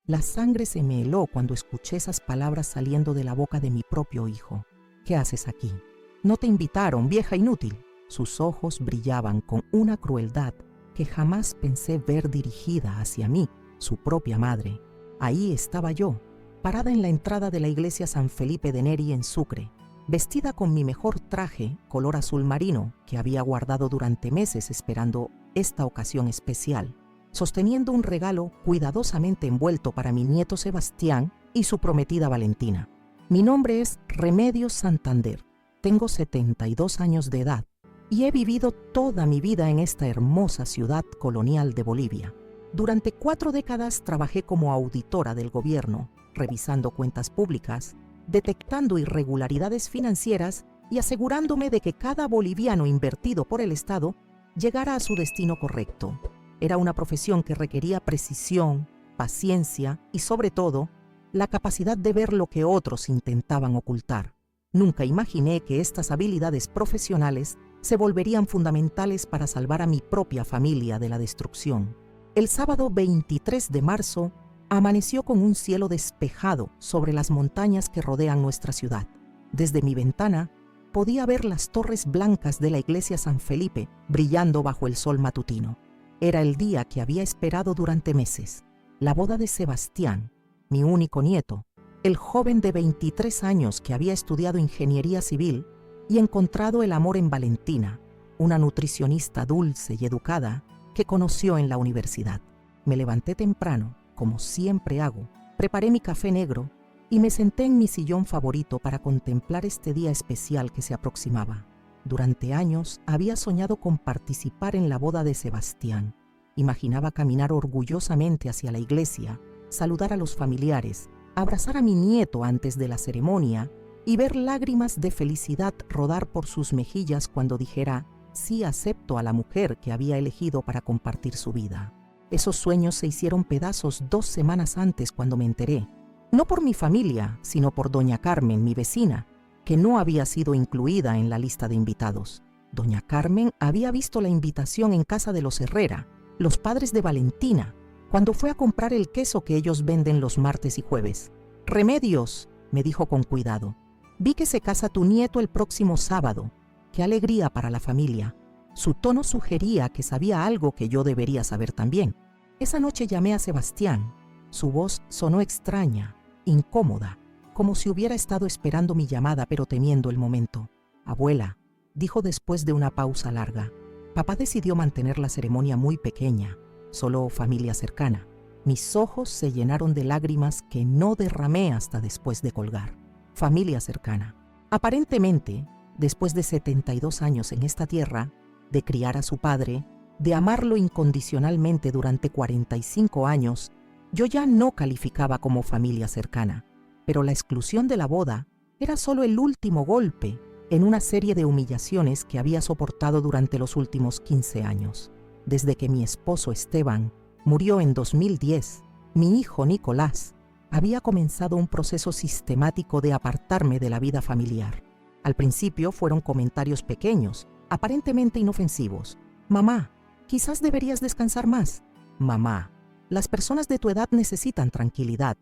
La sangre se me heló cuando escuché esas palabras saliendo de la boca de mi propio hijo. ¿Qué haces aquí? No te invitaron, vieja inútil. Sus ojos brillaban con una crueldad que jamás pensé ver dirigida hacia mí, su propia madre. Ahí estaba yo, parada en la entrada de la iglesia San Felipe de Neri en Sucre, vestida con mi mejor traje color azul marino que había guardado durante meses esperando esta ocasión especial, sosteniendo un regalo cuidadosamente envuelto para mi nieto Sebastián y su prometida Valentina. Mi nombre es Remedios Santander, tengo 72 años de edad y he vivido toda mi vida en esta hermosa ciudad colonial de Bolivia. Durante 4 décadas trabajé como auditora del gobierno, revisando cuentas públicas, detectando irregularidades financieras y asegurándome de que cada boliviano invertido por el Estado llegara a su destino correcto. Era una profesión que requería precisión, paciencia y, sobre todo, la capacidad de ver lo que otros intentaban ocultar. Nunca imaginé que estas habilidades profesionales se volverían fundamentales para salvar a mi propia familia de la destrucción. El sábado 23 de marzo amaneció con un cielo despejado sobre las montañas que rodean nuestra ciudad. Desde mi ventana podía ver las torres blancas de la iglesia San Felipe brillando bajo el sol matutino. Era el día que había esperado durante meses, la boda de Sebastián, mi único nieto, el joven de 23 años que había estudiado ingeniería civil y encontrado el amor en Valentina, una nutricionista dulce y educada que conoció en la universidad. Me levanté temprano, como siempre hago, preparé mi café negro y me senté en mi sillón favorito para contemplar este día especial que se aproximaba. Durante años había soñado con participar en la boda de Sebastián. Imaginaba caminar orgullosamente hacia la iglesia, saludar a los familiares, abrazar a mi nieto antes de la ceremonia y ver lágrimas de felicidad rodar por sus mejillas cuando dijera sí acepto a la mujer que había elegido para compartir su vida. Esos sueños se hicieron pedazos 2 semanas antes cuando me enteré, no por mi familia, sino por doña Carmen, mi vecina, que no había sido incluida en la lista de invitados. Doña Carmen había visto la invitación en casa de los Herrera, los padres de Valentina, cuando fue a comprar el queso que ellos venden los martes y jueves. «Remedios», me dijo con cuidado, «vi que se casa tu nieto el próximo sábado. Qué alegría para la familia». Su tono sugería que sabía algo que yo debería saber también. Esa noche llamé a Sebastián. Su voz sonó extraña, incómoda, como si hubiera estado esperando mi llamada pero temiendo el momento. «Abuela», dijo después de una pausa larga. Papá decidió mantener la ceremonia muy pequeña, solo familia cercana. Mis ojos se llenaron de lágrimas que no derramé hasta después de colgar. Familia cercana. Aparentemente, después de 72 años en esta tierra, de criar a su padre, de amarlo incondicionalmente durante 45 años, yo ya no calificaba como familia cercana. Pero la exclusión de la boda era solo el último golpe en una serie de humillaciones que había soportado durante los últimos 15 años. Desde que mi esposo Esteban murió en 2010, mi hijo Nicolás había comenzado un proceso sistemático de apartarme de la vida familiar. Al principio fueron comentarios pequeños, aparentemente inofensivos. «Mamá, quizás deberías descansar más». «Mamá, las personas de tu edad necesitan tranquilidad».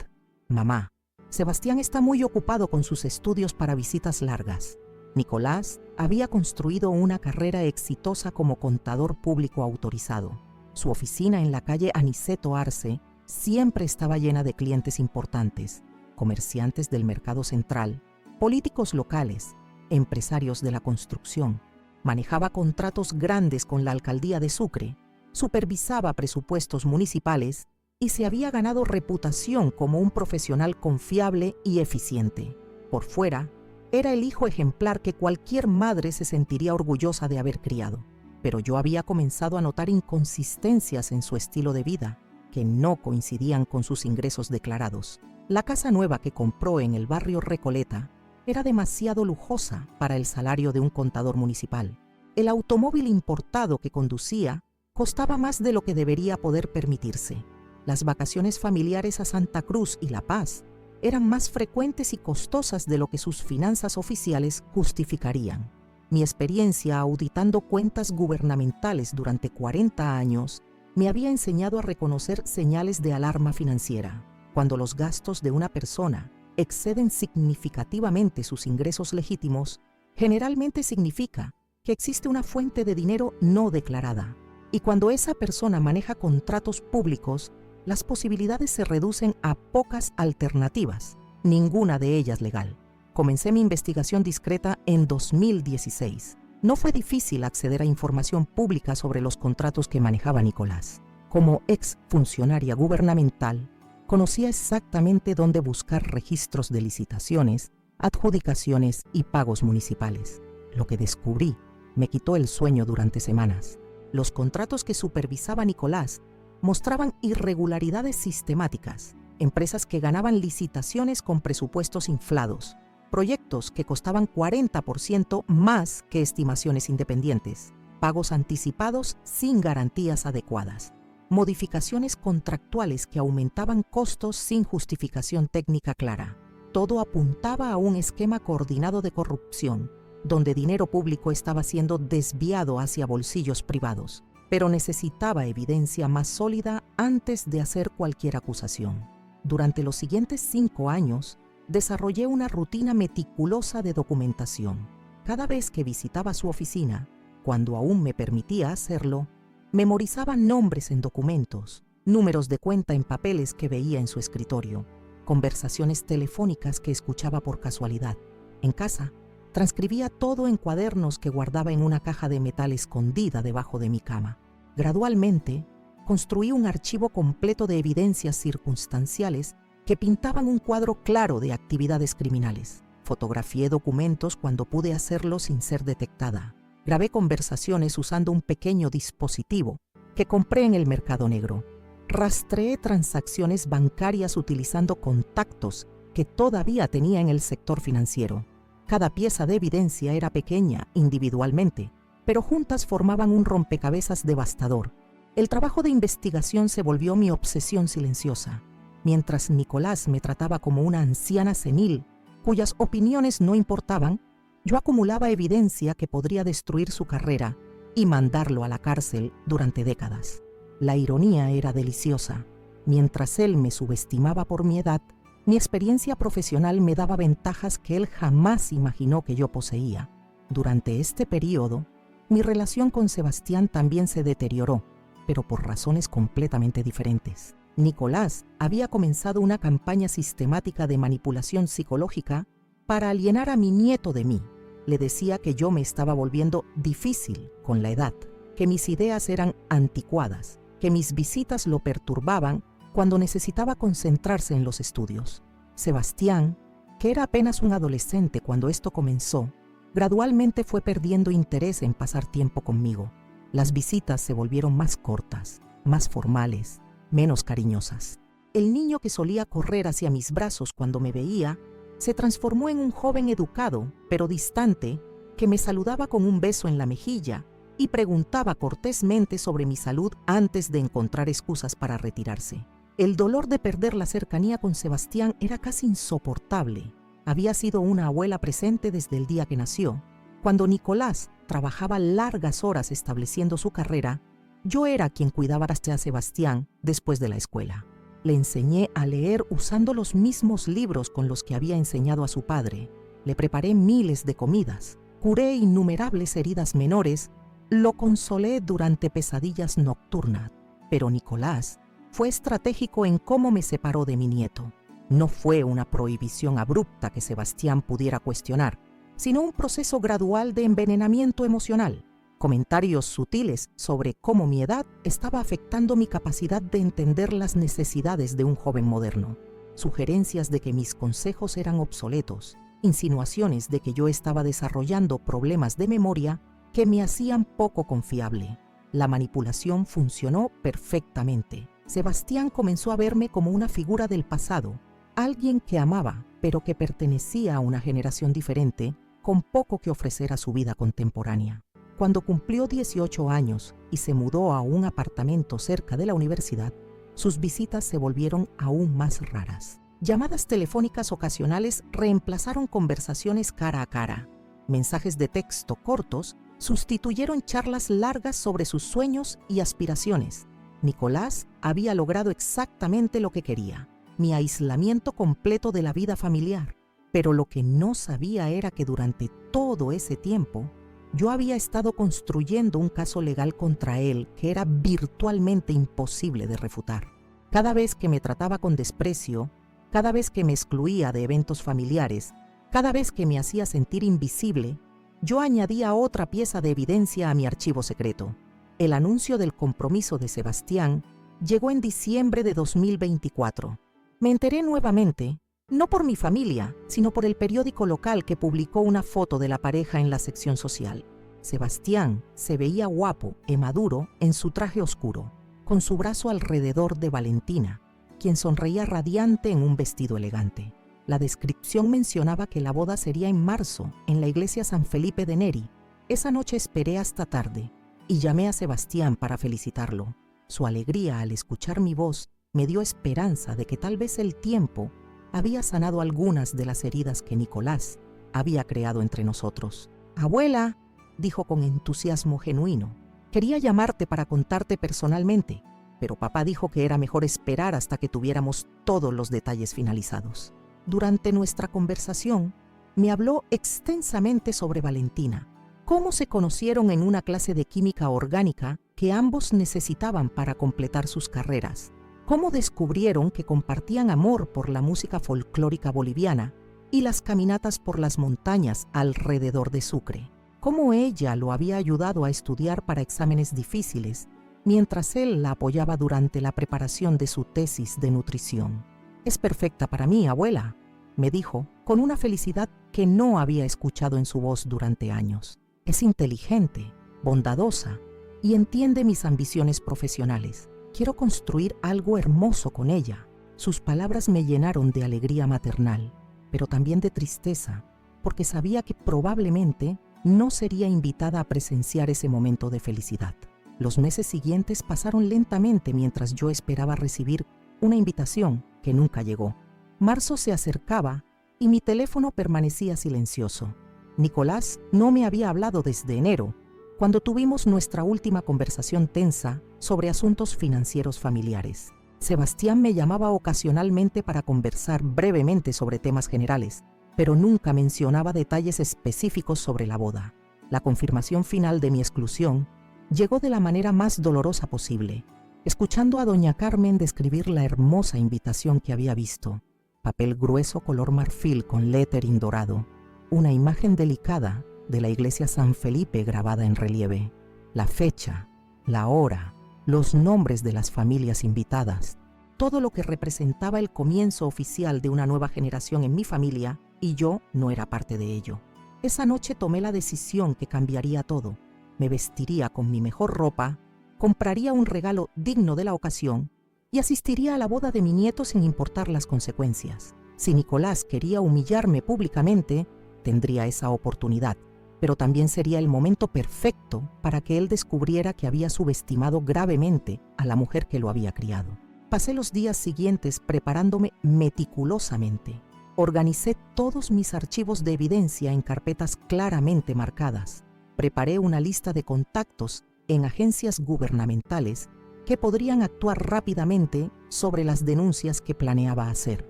«Mamá, Sebastián está muy ocupado con sus estudios para visitas largas». Nicolás había construido una carrera exitosa como contador público autorizado. Su oficina en la calle Aniceto Arce siempre estaba llena de clientes importantes, comerciantes del mercado central, políticos locales, empresarios de la construcción. Manejaba contratos grandes con la alcaldía de Sucre, supervisaba presupuestos municipales y se había ganado reputación como un profesional confiable y eficiente. Por fuera, era el hijo ejemplar que cualquier madre se sentiría orgullosa de haber criado. Pero yo había comenzado a notar inconsistencias en su estilo de vida, que no coincidían con sus ingresos declarados. La casa nueva que compró en el barrio Recoleta era demasiado lujosa para el salario de un contador municipal. El automóvil importado que conducía costaba más de lo que debería poder permitirse. Las vacaciones familiares a Santa Cruz y La Paz eran más frecuentes y costosas de lo que sus finanzas oficiales justificarían. Mi experiencia auditando cuentas gubernamentales durante 40 años me había enseñado a reconocer señales de alarma financiera. Cuando los gastos de una persona exceden significativamente sus ingresos legítimos, generalmente significa que existe una fuente de dinero no declarada. Y cuando esa persona maneja contratos públicos, las posibilidades se reducen a pocas alternativas, ninguna de ellas legal. Comencé mi investigación discreta en 2016. No fue difícil acceder a información pública sobre los contratos que manejaba Nicolás. Como ex funcionaria gubernamental, conocía exactamente dónde buscar registros de licitaciones, adjudicaciones y pagos municipales. Lo que descubrí me quitó el sueño durante semanas. Los contratos que supervisaba Nicolás mostraban irregularidades sistemáticas, empresas que ganaban licitaciones con presupuestos inflados, proyectos que costaban 40% más que estimaciones independientes, pagos anticipados sin garantías adecuadas, modificaciones contractuales que aumentaban costos sin justificación técnica clara. Todo apuntaba a un esquema coordinado de corrupción, donde dinero público estaba siendo desviado hacia bolsillos privados, pero necesitaba evidencia más sólida antes de hacer cualquier acusación. Durante los siguientes 5 años, desarrollé una rutina meticulosa de documentación. Cada vez que visitaba su oficina, cuando aún me permitía hacerlo, memorizaba nombres en documentos, números de cuenta en papeles que veía en su escritorio, conversaciones telefónicas que escuchaba por casualidad. En casa, transcribía todo en cuadernos que guardaba en una caja de metal escondida debajo de mi cama. Gradualmente, construí un archivo completo de evidencias circunstanciales que pintaban un cuadro claro de actividades criminales. Fotografié documentos cuando pude hacerlo sin ser detectada. Grabé conversaciones usando un pequeño dispositivo que compré en el mercado negro. Rastreé transacciones bancarias utilizando contactos que todavía tenía en el sector financiero. Cada pieza de evidencia era pequeña individualmente, pero juntas formaban un rompecabezas devastador. El trabajo de investigación se volvió mi obsesión silenciosa. Mientras Nicolás me trataba como una anciana senil, cuyas opiniones no importaban, yo acumulaba evidencia que podría destruir su carrera y mandarlo a la cárcel durante décadas. La ironía era deliciosa. Mientras él me subestimaba por mi edad, mi experiencia profesional me daba ventajas que él jamás imaginó que yo poseía. Durante este periodo, mi relación con Sebastián también se deterioró, pero por razones completamente diferentes. Nicolás había comenzado una campaña sistemática de manipulación psicológica para alienar a mi nieto de mí. Le decía que yo me estaba volviendo difícil con la edad, que mis ideas eran anticuadas, que mis visitas lo perturbaban cuando necesitaba concentrarse en los estudios. Sebastián, que era apenas un adolescente cuando esto comenzó, gradualmente fue perdiendo interés en pasar tiempo conmigo. Las visitas se volvieron más cortas, más formales, menos cariñosas. El niño que solía correr hacia mis brazos cuando me veía se transformó en un joven educado, pero distante, que me saludaba con un beso en la mejilla y preguntaba cortésmente sobre mi salud antes de encontrar excusas para retirarse. El dolor de perder la cercanía con Sebastián era casi insoportable. Había sido una abuela presente desde el día que nació. Cuando Nicolás trabajaba largas horas estableciendo su carrera, yo era quien cuidaba a Sebastián después de la escuela. Le enseñé a leer usando los mismos libros con los que había enseñado a su padre. Le preparé miles de comidas, curé innumerables heridas menores, lo consolé durante pesadillas nocturnas. Pero Nicolás fue estratégico en cómo me separó de mi nieto. No fue una prohibición abrupta que Sebastián pudiera cuestionar, sino un proceso gradual de envenenamiento emocional. Comentarios sutiles sobre cómo mi edad estaba afectando mi capacidad de entender las necesidades de un joven moderno. Sugerencias de que mis consejos eran obsoletos, insinuaciones de que yo estaba desarrollando problemas de memoria que me hacían poco confiable. La manipulación funcionó perfectamente. Sebastián comenzó a verme como una figura del pasado, alguien que amaba, pero que pertenecía a una generación diferente, con poco que ofrecer a su vida contemporánea. Cuando cumplió 18 años y se mudó a un apartamento cerca de la universidad, sus visitas se volvieron aún más raras. Llamadas telefónicas ocasionales reemplazaron conversaciones cara a cara. Mensajes de texto cortos sustituyeron charlas largas sobre sus sueños y aspiraciones. Nicolás había logrado exactamente lo que quería: mi aislamiento completo de la vida familiar. Pero lo que no sabía era que durante todo ese tiempo yo había estado construyendo un caso legal contra él que era virtualmente imposible de refutar. Cada vez que me trataba con desprecio, cada vez que me excluía de eventos familiares, cada vez que me hacía sentir invisible, yo añadía otra pieza de evidencia a mi archivo secreto. El anuncio del compromiso de Sebastián llegó en diciembre de 2024. Me enteré nuevamente, no por mi familia, sino por el periódico local que publicó una foto de la pareja en la sección social. Sebastián se veía guapo y maduro en su traje oscuro, con su brazo alrededor de Valentina, quien sonreía radiante en un vestido elegante. La descripción mencionaba que la boda sería en marzo, en la iglesia San Felipe de Neri. Esa noche esperé hasta tarde y llamé a Sebastián para felicitarlo. Su alegría al escuchar mi voz me dio esperanza de que tal vez el tiempo había sanado algunas de las heridas que Nicolás había creado entre nosotros. «Abuela», dijo con entusiasmo genuino, «quería llamarte para contarte personalmente, pero papá dijo que era mejor esperar hasta que tuviéramos todos los detalles finalizados». Durante nuestra conversación, me habló extensamente sobre Valentina, cómo se conocieron en una clase de química orgánica que ambos necesitaban para completar sus carreras, cómo descubrieron que compartían amor por la música folclórica boliviana y las caminatas por las montañas alrededor de Sucre, cómo ella lo había ayudado a estudiar para exámenes difíciles, mientras él la apoyaba durante la preparación de su tesis de nutrición. «Es perfecta para mí, abuela», me dijo, con una felicidad que no había escuchado en su voz durante años. «Es inteligente, bondadosa y entiende mis ambiciones profesionales. Quiero construir algo hermoso con ella». Sus palabras me llenaron de alegría maternal, pero también de tristeza, porque sabía que probablemente no sería invitada a presenciar ese momento de felicidad. Los meses siguientes pasaron lentamente mientras yo esperaba recibir una invitación que nunca llegó. Marzo se acercaba y mi teléfono permanecía silencioso. Nicolás no me había hablado desde enero, cuando tuvimos nuestra última conversación tensa sobre asuntos financieros familiares. Sebastián me llamaba ocasionalmente para conversar brevemente sobre temas generales, pero nunca mencionaba detalles específicos sobre la boda. La confirmación final de mi exclusión llegó de la manera más dolorosa posible, escuchando a doña Carmen describir la hermosa invitación que había visto. Papel grueso color marfil con lettering dorado, una imagen delicada de la iglesia San Felipe grabada en relieve, la fecha, la hora, los nombres de las familias invitadas, todo lo que representaba el comienzo oficial de una nueva generación en mi familia, y yo no era parte de ello. Esa noche tomé la decisión que cambiaría todo. Me vestiría con mi mejor ropa, compraría un regalo digno de la ocasión y asistiría a la boda de mi nieto sin importar las consecuencias. Si Nicolás quería humillarme públicamente, tendría esa oportunidad, pero también sería el momento perfecto para que él descubriera que había subestimado gravemente a la mujer que lo había criado. Pasé los días siguientes preparándome meticulosamente. Organicé todos mis archivos de evidencia en carpetas claramente marcadas. Preparé una lista de contactos en agencias gubernamentales que podrían actuar rápidamente sobre las denuncias que planeaba hacer.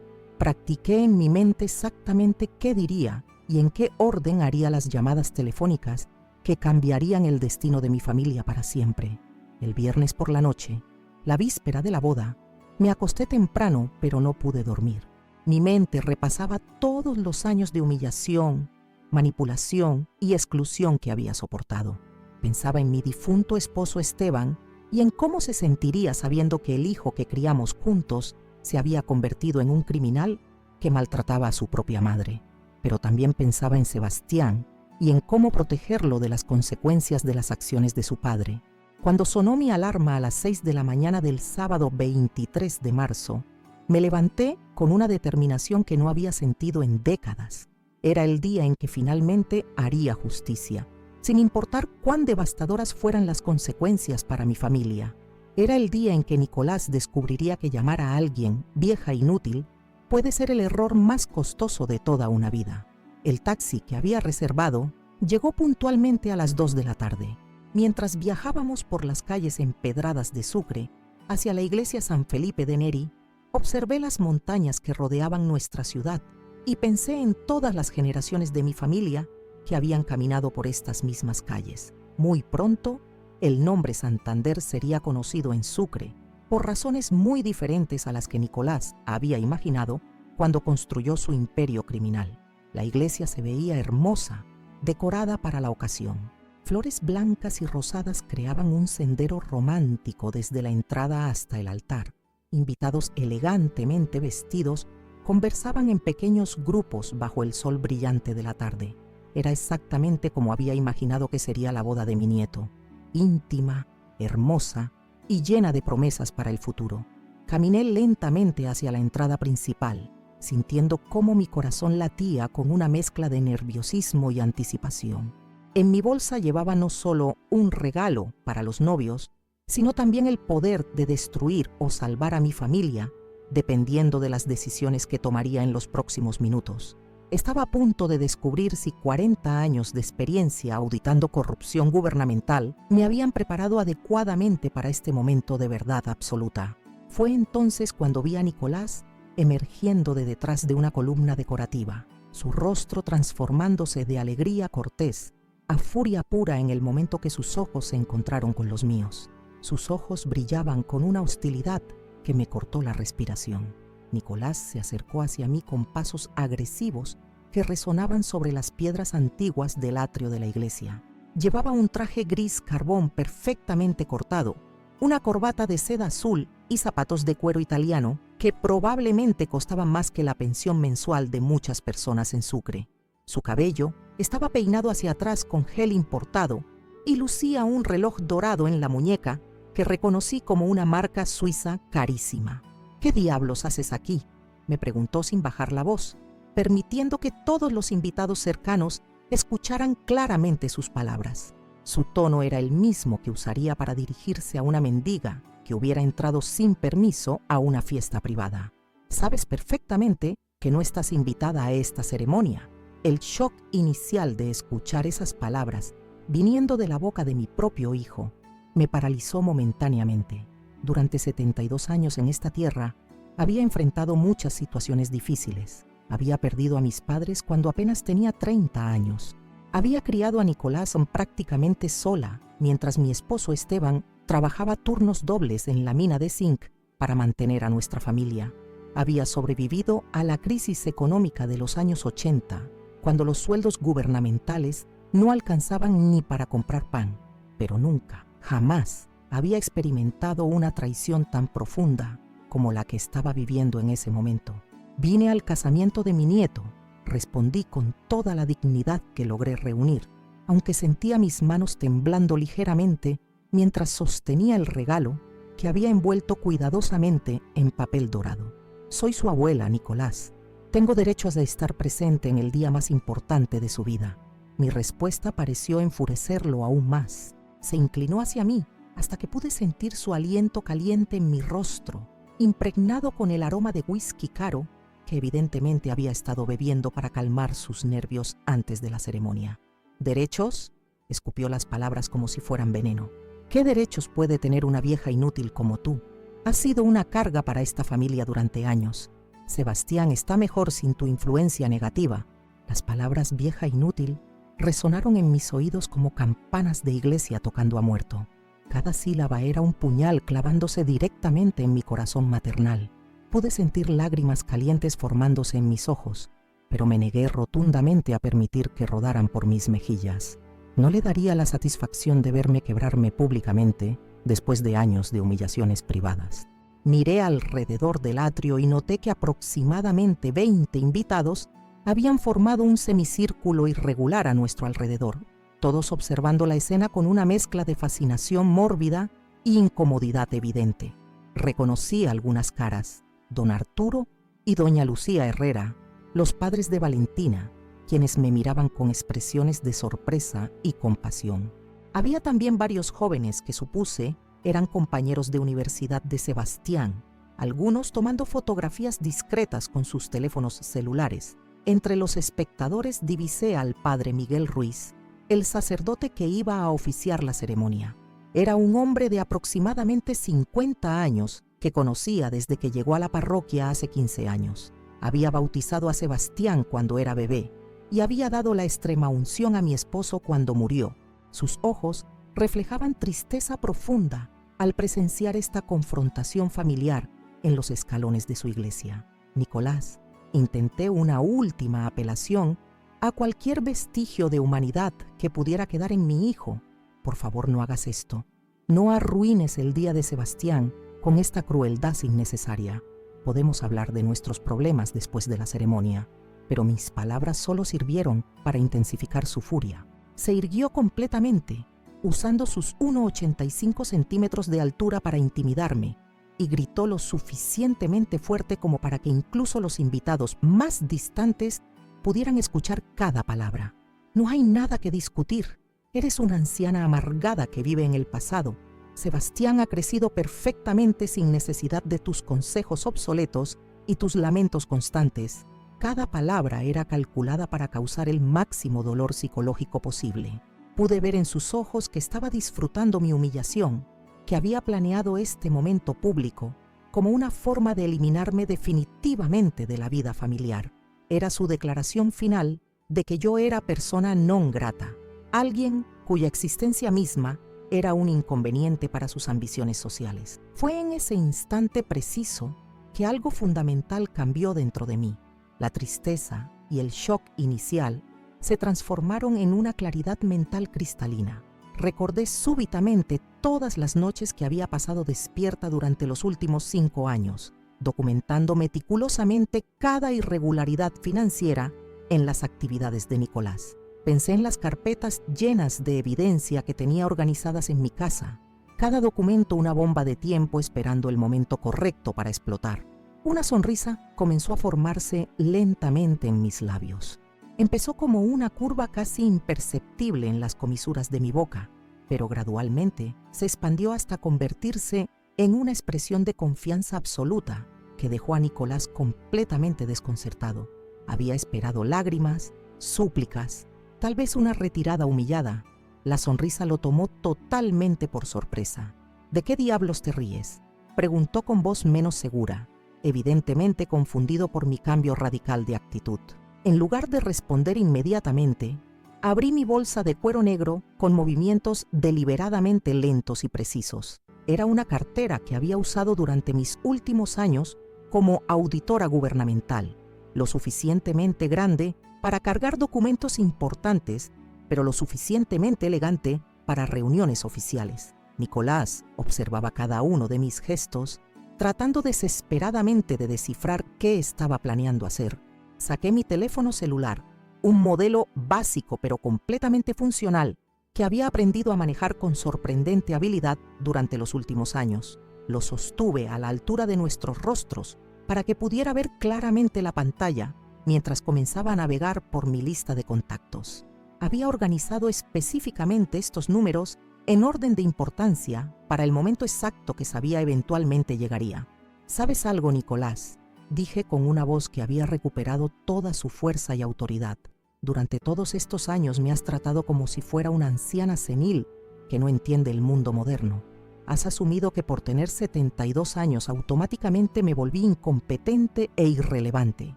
Practiqué en mi mente exactamente qué diría y en qué orden haría las llamadas telefónicas que cambiarían el destino de mi familia para siempre. El viernes por la noche, la víspera de la boda, me acosté temprano, pero no pude dormir. Mi mente repasaba todos los años de humillación, manipulación y exclusión que había soportado. Pensaba en mi difunto esposo Esteban y en cómo se sentiría sabiendo que el hijo que criamos juntos se había convertido en un criminal que maltrataba a su propia madre. Pero también pensaba en Sebastián y en cómo protegerlo de las consecuencias de las acciones de su padre. Cuando sonó mi alarma a las 6 de la mañana del sábado 23 de marzo, me levanté con una determinación que no había sentido en décadas. Era el día en que finalmente haría justicia, sin importar cuán devastadoras fueran las consecuencias para mi familia. Era el día en que Nicolás descubriría que llamar a alguien vieja e inútil puede ser el error más costoso de toda una vida. El taxi que había reservado llegó puntualmente a las 2 de la tarde. Mientras viajábamos por las calles empedradas de Sucre hacia la iglesia San Felipe de Neri, Observé las montañas que rodeaban nuestra ciudad y pensé en todas las generaciones de mi familia que habían caminado por estas mismas calles. Muy pronto, el nombre Santander sería conocido en Sucre, por razones muy diferentes a las que Nicolás había imaginado cuando construyó su imperio criminal. La iglesia se veía hermosa, decorada para la ocasión. Flores blancas y rosadas creaban un sendero romántico desde la entrada hasta el altar. Invitados elegantemente vestidos conversaban en pequeños grupos bajo el sol brillante de la tarde. Era exactamente como había imaginado que sería la boda de mi nieto, íntima, hermosa y llena de promesas para el futuro. Caminé lentamente hacia la entrada principal, sintiendo cómo mi corazón latía con una mezcla de nerviosismo y anticipación. En mi bolsa llevaba no solo un regalo para los novios, sino también el poder de destruir o salvar a mi familia, dependiendo de las decisiones que tomaría en los próximos minutos. Estaba a punto de descubrir si 40 años de experiencia auditando corrupción gubernamental me habían preparado adecuadamente para este momento de verdad absoluta. Fue entonces cuando vi a Nicolás emergiendo de detrás de una columna decorativa, su rostro transformándose de alegría cortés a furia pura en el momento que sus ojos se encontraron con los míos. Sus ojos brillaban con una hostilidad que me cortó la respiración. Nicolás se acercó hacia mí con pasos agresivos que resonaban sobre las piedras antiguas del atrio de la iglesia. Llevaba un traje gris carbón perfectamente cortado, una corbata de seda azul y zapatos de cuero italiano que probablemente costaban más que la pensión mensual de muchas personas en Sucre. Su cabello estaba peinado hacia atrás con gel importado y lucía un reloj dorado en la muñeca que reconocí como una marca suiza carísima. «¿Qué diablos haces aquí?», me preguntó sin bajar la voz, permitiendo que todos los invitados cercanos escucharan claramente sus palabras. Su tono era el mismo que usaría para dirigirse a una mendiga que hubiera entrado sin permiso a una fiesta privada. «Sabes perfectamente que no estás invitada a esta ceremonia». El shock inicial de escuchar esas palabras, viniendo de la boca de mi propio hijo, me paralizó momentáneamente. Durante 72 años en esta tierra, había enfrentado muchas situaciones difíciles. Había perdido a mis padres cuando apenas tenía 30 años. Había criado a Nicolás prácticamente sola, mientras mi esposo Esteban trabajaba turnos dobles en la mina de zinc para mantener a nuestra familia. Había sobrevivido a la crisis económica de los años 80, cuando los sueldos gubernamentales no alcanzaban ni para comprar pan, pero nunca, jamás había experimentado una traición tan profunda como la que estaba viviendo en ese momento. «Vine al casamiento de mi nieto», respondí con toda la dignidad que logré reunir, aunque sentía mis manos temblando ligeramente mientras sostenía el regalo que había envuelto cuidadosamente en papel dorado. «Soy su abuela, Nicolás. Tengo derechos de estar presente en el día más importante de su vida». Mi respuesta pareció enfurecerlo aún más. Se inclinó hacia mí hasta que pude sentir su aliento caliente en mi rostro, impregnado con el aroma de whisky caro que evidentemente había estado bebiendo para calmar sus nervios antes de la ceremonia. «¿Derechos?», escupió las palabras como si fueran veneno. «¿Qué derechos puede tener una vieja inútil como tú? Has sido una carga para esta familia durante años. Sebastián está mejor sin tu influencia negativa». Las palabras «vieja inútil» resonaron en mis oídos como campanas de iglesia tocando a muerto. Cada sílaba era un puñal clavándose directamente en mi corazón maternal. Pude sentir lágrimas calientes formándose en mis ojos, pero me negué rotundamente a permitir que rodaran por mis mejillas. No le daría la satisfacción de verme quebrarme públicamente después de años de humillaciones privadas. Miré alrededor del atrio y noté que aproximadamente 20 invitados habían formado un semicírculo irregular a nuestro alrededor, todos observando la escena con una mezcla de fascinación mórbida y incomodidad evidente. Reconocí algunas caras: don Arturo y doña Lucía Herrera, los padres de Valentina, quienes me miraban con expresiones de sorpresa y compasión. Había también varios jóvenes que supuse eran compañeros de universidad de Sebastián, algunos tomando fotografías discretas con sus teléfonos celulares. Entre los espectadores divisé al padre Miguel Ruiz, el sacerdote que iba a oficiar la ceremonia. Era un hombre de aproximadamente 50 años que conocía desde que llegó a la parroquia hace 15 años. Había bautizado a Sebastián cuando era bebé y había dado la extremaunción a mi esposo cuando murió. Sus ojos reflejaban tristeza profunda al presenciar esta confrontación familiar en los escalones de su iglesia. Nicolás, intenté una última apelación a cualquier vestigio de humanidad que pudiera quedar en mi hijo. Por favor, no hagas esto. No arruines el día de Sebastián con esta crueldad innecesaria. Podemos hablar de nuestros problemas después de la ceremonia, pero mis palabras solo sirvieron para intensificar su furia. Se irguió completamente, usando sus 1,85 centímetros de altura para intimidarme, y gritó lo suficientemente fuerte como para que incluso los invitados más distantes pudieran escuchar cada palabra. No hay nada que discutir. Eres una anciana amargada que vive en el pasado. Sebastián ha crecido perfectamente sin necesidad de tus consejos obsoletos y tus lamentos constantes. Cada palabra era calculada para causar el máximo dolor psicológico posible. Pude ver en sus ojos que estaba disfrutando mi humillación, que había planeado este momento público como una forma de eliminarme definitivamente de la vida familiar. Era su declaración final de que yo era persona non grata, alguien cuya existencia misma era un inconveniente para sus ambiciones sociales. Fue en ese instante preciso que algo fundamental cambió dentro de mí. La tristeza y el shock inicial se transformaron en una claridad mental cristalina. Recordé súbitamente todas las noches que había pasado despierta durante los últimos 5 años, documentando meticulosamente cada irregularidad financiera en las actividades de Nicolás. Pensé en las carpetas llenas de evidencia que tenía organizadas en mi casa, cada documento una bomba de tiempo esperando el momento correcto para explotar. Una sonrisa comenzó a formarse lentamente en mis labios. Empezó como una curva casi imperceptible en las comisuras de mi boca, pero gradualmente se expandió hasta convertirse en una expresión de confianza absoluta que dejó a Nicolás completamente desconcertado. Había esperado lágrimas, súplicas, tal vez una retirada humillada. La sonrisa lo tomó totalmente por sorpresa. ¿De qué diablos te ríes?, preguntó con voz menos segura, evidentemente confundido por mi cambio radical de actitud. En lugar de responder inmediatamente, abrí mi bolsa de cuero negro con movimientos deliberadamente lentos y precisos. Era una cartera que había usado durante mis últimos años como auditora gubernamental, lo suficientemente grande para cargar documentos importantes, pero lo suficientemente elegante para reuniones oficiales. Nicolás observaba cada uno de mis gestos, tratando desesperadamente de descifrar qué estaba planeando hacer. Saqué mi teléfono celular, un modelo básico pero completamente funcional que había aprendido a manejar con sorprendente habilidad durante los últimos años. Lo sostuve a la altura de nuestros rostros para que pudiera ver claramente la pantalla mientras comenzaba a navegar por mi lista de contactos. Había organizado específicamente estos números en orden de importancia para el momento exacto que sabía eventualmente llegaría. ¿Sabes algo, Nicolás?, dije con una voz que había recuperado toda su fuerza y autoridad. Durante todos estos años me has tratado como si fuera una anciana senil que no entiende el mundo moderno. Has asumido que por tener 72 años automáticamente me volví incompetente e irrelevante.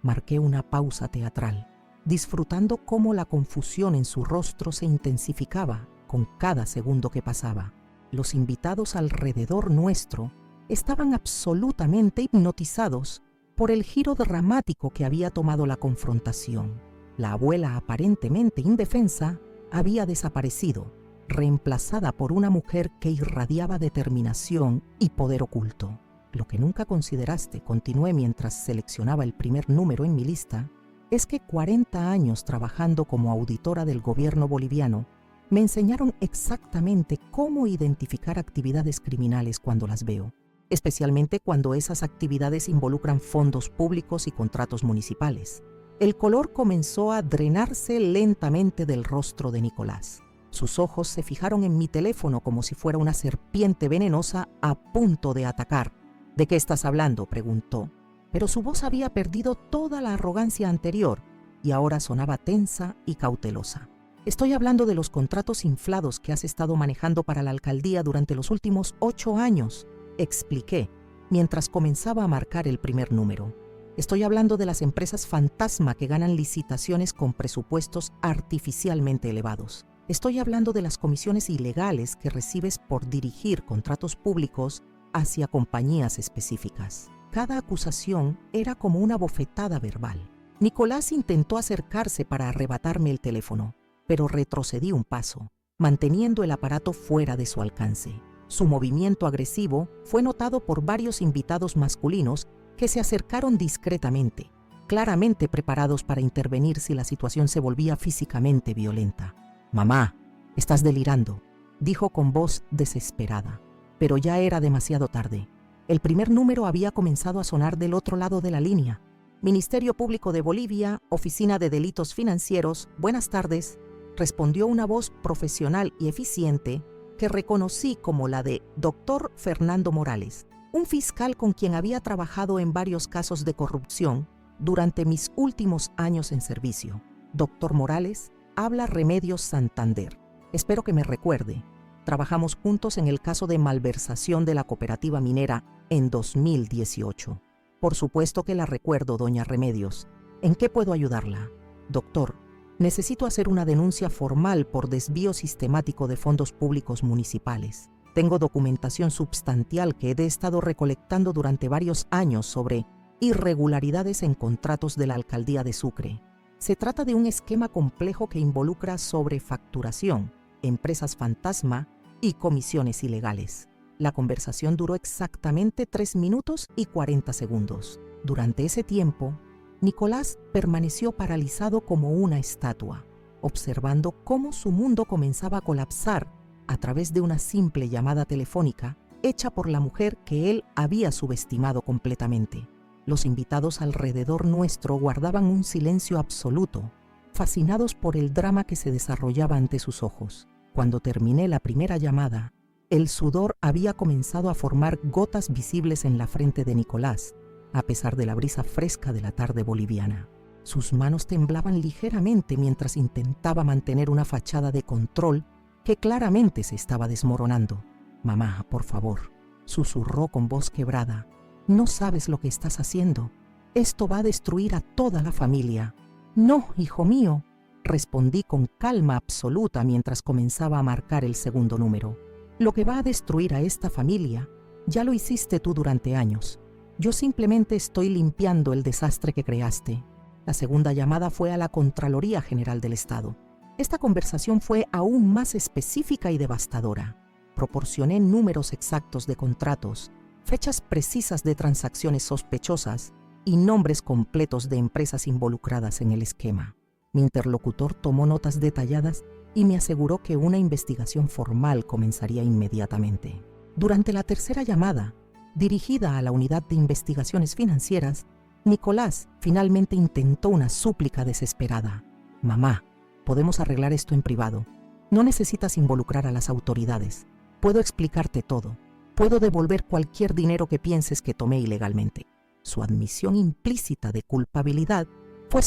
Marqué una pausa teatral, disfrutando cómo la confusión en su rostro se intensificaba con cada segundo que pasaba. Los invitados alrededor nuestro estaban absolutamente hipnotizados por el giro dramático que había tomado la confrontación. La abuela, aparentemente indefensa, había desaparecido, reemplazada por una mujer que irradiaba determinación y poder oculto. Lo que nunca consideraste, continué mientras seleccionaba el primer número en mi lista, es que 40 años trabajando como auditora del gobierno boliviano me enseñaron exactamente cómo identificar actividades criminales cuando las veo, especialmente cuando esas actividades involucran fondos públicos y contratos municipales. El color comenzó a drenarse lentamente del rostro de Nicolás. Sus ojos se fijaron en mi teléfono como si fuera una serpiente venenosa a punto de atacar. ¿De qué estás hablando?, preguntó, pero su voz había perdido toda la arrogancia anterior y ahora sonaba tensa y cautelosa. Estoy hablando de los contratos inflados que has estado manejando para la alcaldía durante los últimos 8 años, expliqué, mientras comenzaba a marcar el primer número. Estoy hablando de las empresas fantasma que ganan licitaciones con presupuestos artificialmente elevados. Estoy hablando de las comisiones ilegales que recibes por dirigir contratos públicos hacia compañías específicas. Cada acusación era como una bofetada verbal. Nicolás intentó acercarse para arrebatarme el teléfono, pero retrocedí un paso, manteniendo el aparato fuera de su alcance. Su movimiento agresivo fue notado por varios invitados masculinos que se acercaron discretamente, claramente preparados para intervenir si la situación se volvía físicamente violenta. «Mamá, estás delirando», dijo con voz desesperada. Pero ya era demasiado tarde. El primer número había comenzado a sonar del otro lado de la línea. «Ministerio Público de Bolivia, Oficina de Delitos Financieros, buenas tardes», respondió una voz profesional y eficiente que reconocí como la de Dr. Fernando Morales, un fiscal con quien había trabajado en varios casos de corrupción durante mis últimos años en servicio. Dr. Morales, habla Remedios Santander. Espero que me recuerde. Trabajamos juntos en el caso de malversación de la cooperativa minera en 2018. Por supuesto que la recuerdo, doña Remedios. ¿En qué puedo ayudarla? Doctor, necesito hacer una denuncia formal por desvío sistemático de fondos públicos municipales. Tengo documentación substancial que he estado recolectando durante varios años sobre irregularidades en contratos de la alcaldía de Sucre. Se trata de un esquema complejo que involucra sobrefacturación, empresas fantasma y comisiones ilegales. La conversación duró exactamente 3 minutos y 40 segundos. Durante ese tiempo, Nicolás permaneció paralizado como una estatua, observando cómo su mundo comenzaba a colapsar a través de una simple llamada telefónica hecha por la mujer que él había subestimado completamente. Los invitados alrededor nuestro guardaban un silencio absoluto, fascinados por el drama que se desarrollaba ante sus ojos. Cuando terminé la primera llamada, el sudor había comenzado a formar gotas visibles en la frente de Nicolás, a pesar de la brisa fresca de la tarde boliviana. Sus manos temblaban ligeramente mientras intentaba mantener una fachada de control que claramente se estaba desmoronando. «Mamá, por favor», susurró con voz quebrada. «No sabes lo que estás haciendo. Esto va a destruir a toda la familia». «No, hijo mío», respondí con calma absoluta mientras comenzaba a marcar el segundo número. «Lo que va a destruir a esta familia ya lo hiciste tú durante años. Yo simplemente estoy limpiando el desastre que creaste». La segunda llamada fue a la Contraloría General del Estado. Esta conversación fue aún más específica y devastadora. Proporcioné números exactos de contratos, fechas precisas de transacciones sospechosas y nombres completos de empresas involucradas en el esquema. Mi interlocutor tomó notas detalladas y me aseguró que una investigación formal comenzaría inmediatamente. Durante la tercera llamada, dirigida a la Unidad de Investigaciones Financieras, Nicolás finalmente intentó una súplica desesperada. «Mamá, podemos arreglar esto en privado. No necesitas involucrar a las autoridades. Puedo explicarte todo. Puedo devolver cualquier dinero que pienses que tomé ilegalmente». Su admisión implícita de culpabilidad fue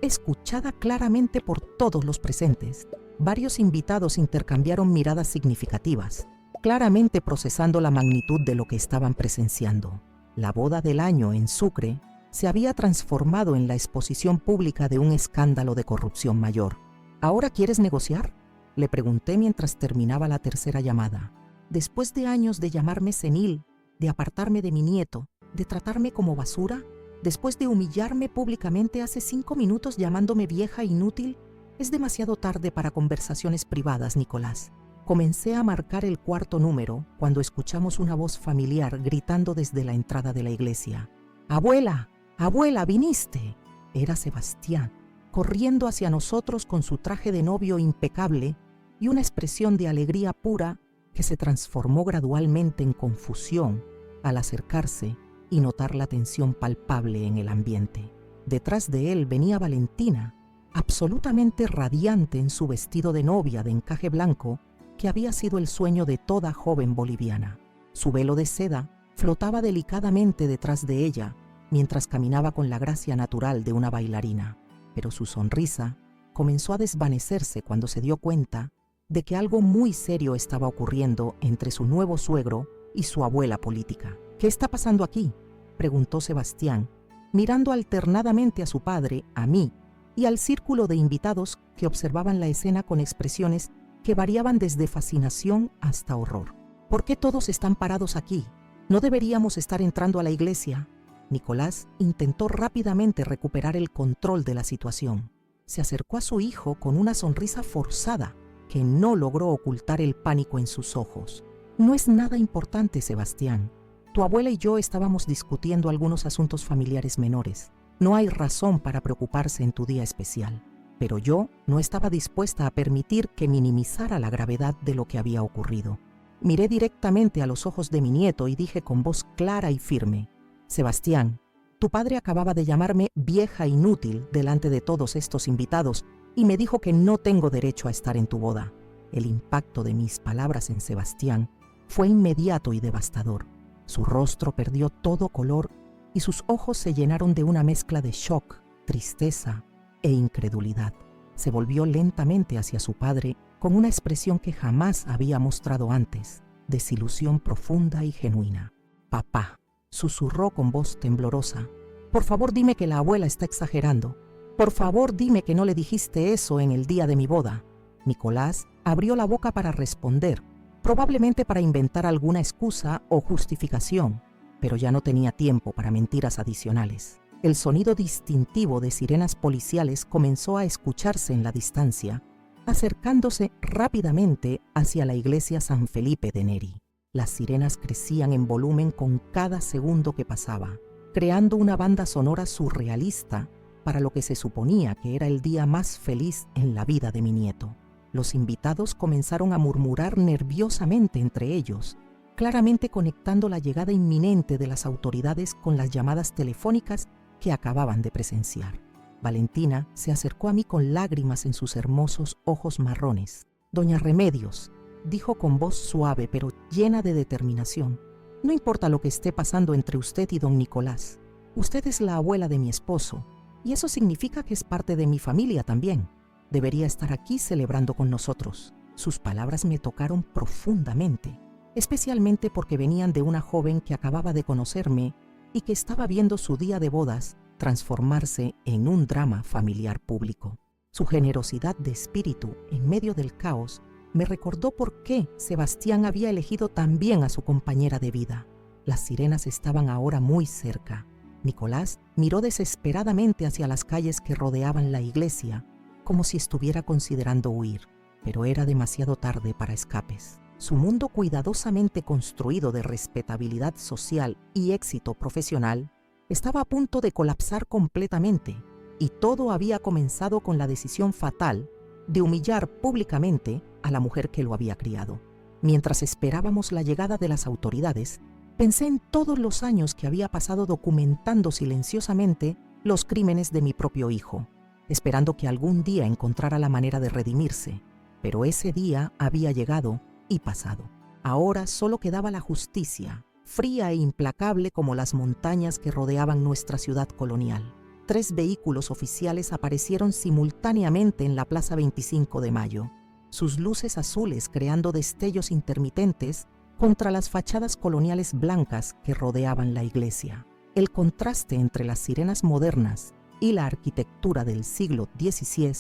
escuchada claramente por todos los presentes. Varios invitados intercambiaron miradas significativas, claramente procesando la magnitud de lo que estaban presenciando. La boda del año en Sucre se había transformado en la exposición pública de un escándalo de corrupción mayor. «¿Ahora quieres negociar?», le pregunté mientras terminaba la tercera llamada. «Después de años de llamarme senil, de apartarme de mi nieto, de tratarme como basura, después de humillarme públicamente hace 5 minutos llamándome vieja e inútil, es demasiado tarde para conversaciones privadas, Nicolás». Comencé a marcar el cuarto número cuando escuchamos una voz familiar gritando desde la entrada de la iglesia. «¡Abuela! ¡Abuela, viniste!». Era Sebastián, corriendo hacia nosotros con su traje de novio impecable y una expresión de alegría pura que se transformó gradualmente en confusión al acercarse y notar la tensión palpable en el ambiente. Detrás de él venía Valentina, absolutamente radiante en su vestido de novia de encaje blanco que había sido el sueño de toda joven boliviana. Su velo de seda flotaba delicadamente detrás de ella mientras caminaba con la gracia natural de una bailarina, pero su sonrisa comenzó a desvanecerse cuando se dio cuenta de que algo muy serio estaba ocurriendo entre su nuevo suegro y su abuela política. ¿Qué está pasando aquí?, preguntó Sebastián, mirando alternadamente a su padre, a mí y al círculo de invitados que observaban la escena con expresiones que variaban desde fascinación hasta horror. ¿Por qué todos están parados aquí? ¿No deberíamos estar entrando a la iglesia? Nicolás intentó rápidamente recuperar el control de la situación. Se acercó a su hijo con una sonrisa forzada que no logró ocultar el pánico en sus ojos. No es nada importante, Sebastián. Tu abuela y yo estábamos discutiendo algunos asuntos familiares menores. No hay razón para preocuparse en tu día especial. Pero yo no estaba dispuesta a permitir que minimizara la gravedad de lo que había ocurrido. Miré directamente a los ojos de mi nieto y dije con voz clara y firme: Sebastián, tu padre acababa de llamarme vieja inútil delante de todos estos invitados y me dijo que no tengo derecho a estar en tu boda. El impacto de mis palabras en Sebastián fue inmediato y devastador. Su rostro perdió todo color y sus ojos se llenaron de una mezcla de shock, tristeza e incredulidad. Se volvió lentamente hacia su padre con una expresión que jamás había mostrado antes, desilusión profunda y genuina. Papá, susurró con voz temblorosa, por favor dime que la abuela está exagerando. Por favor dime que no le dijiste eso en el día de mi boda. Nicolás abrió la boca para responder, probablemente para inventar alguna excusa o justificación, pero ya no tenía tiempo para mentiras adicionales. El sonido distintivo de sirenas policiales comenzó a escucharse en la distancia, acercándose rápidamente hacia la iglesia San Felipe de Neri. Las sirenas crecían en volumen con cada segundo que pasaba, creando una banda sonora surrealista para lo que se suponía que era el día más feliz en la vida de mi nieto. Los invitados comenzaron a murmurar nerviosamente entre ellos, claramente conectando la llegada inminente de las autoridades con las llamadas telefónicas que acababan de presenciar. Valentina se acercó a mí con lágrimas en sus hermosos ojos marrones. Doña Remedios, dijo con voz suave pero llena de determinación, no importa lo que esté pasando entre usted y don Nicolás. Usted es la abuela de mi esposo, y eso significa que es parte de mi familia también. Debería estar aquí celebrando con nosotros. Sus palabras me tocaron profundamente, especialmente porque venían de una joven que acababa de conocerme y que estaba viendo su día de bodas transformarse en un drama familiar público. Su generosidad de espíritu en medio del caos me recordó por qué Sebastián había elegido también a su compañera de vida. Las sirenas estaban ahora muy cerca. Nicolás miró desesperadamente hacia las calles que rodeaban la iglesia, como si estuviera considerando huir, pero era demasiado tarde para escapes. Su mundo cuidadosamente construido de respetabilidad social y éxito profesional estaba a punto de colapsar completamente, y todo había comenzado con la decisión fatal de humillar públicamente a la mujer que lo había criado. Mientras esperábamos la llegada de las autoridades, pensé en todos los años que había pasado documentando silenciosamente los crímenes de mi propio hijo, esperando que algún día encontrara la manera de redimirse. Pero ese día había llegado y pasado. Ahora solo quedaba la justicia, fría e implacable como las montañas que rodeaban nuestra ciudad colonial. 3 vehículos oficiales aparecieron simultáneamente en la Plaza 25 de Mayo, sus luces azules creando destellos intermitentes contra las fachadas coloniales blancas que rodeaban la iglesia. El contraste entre las sirenas modernas y la arquitectura del siglo XVI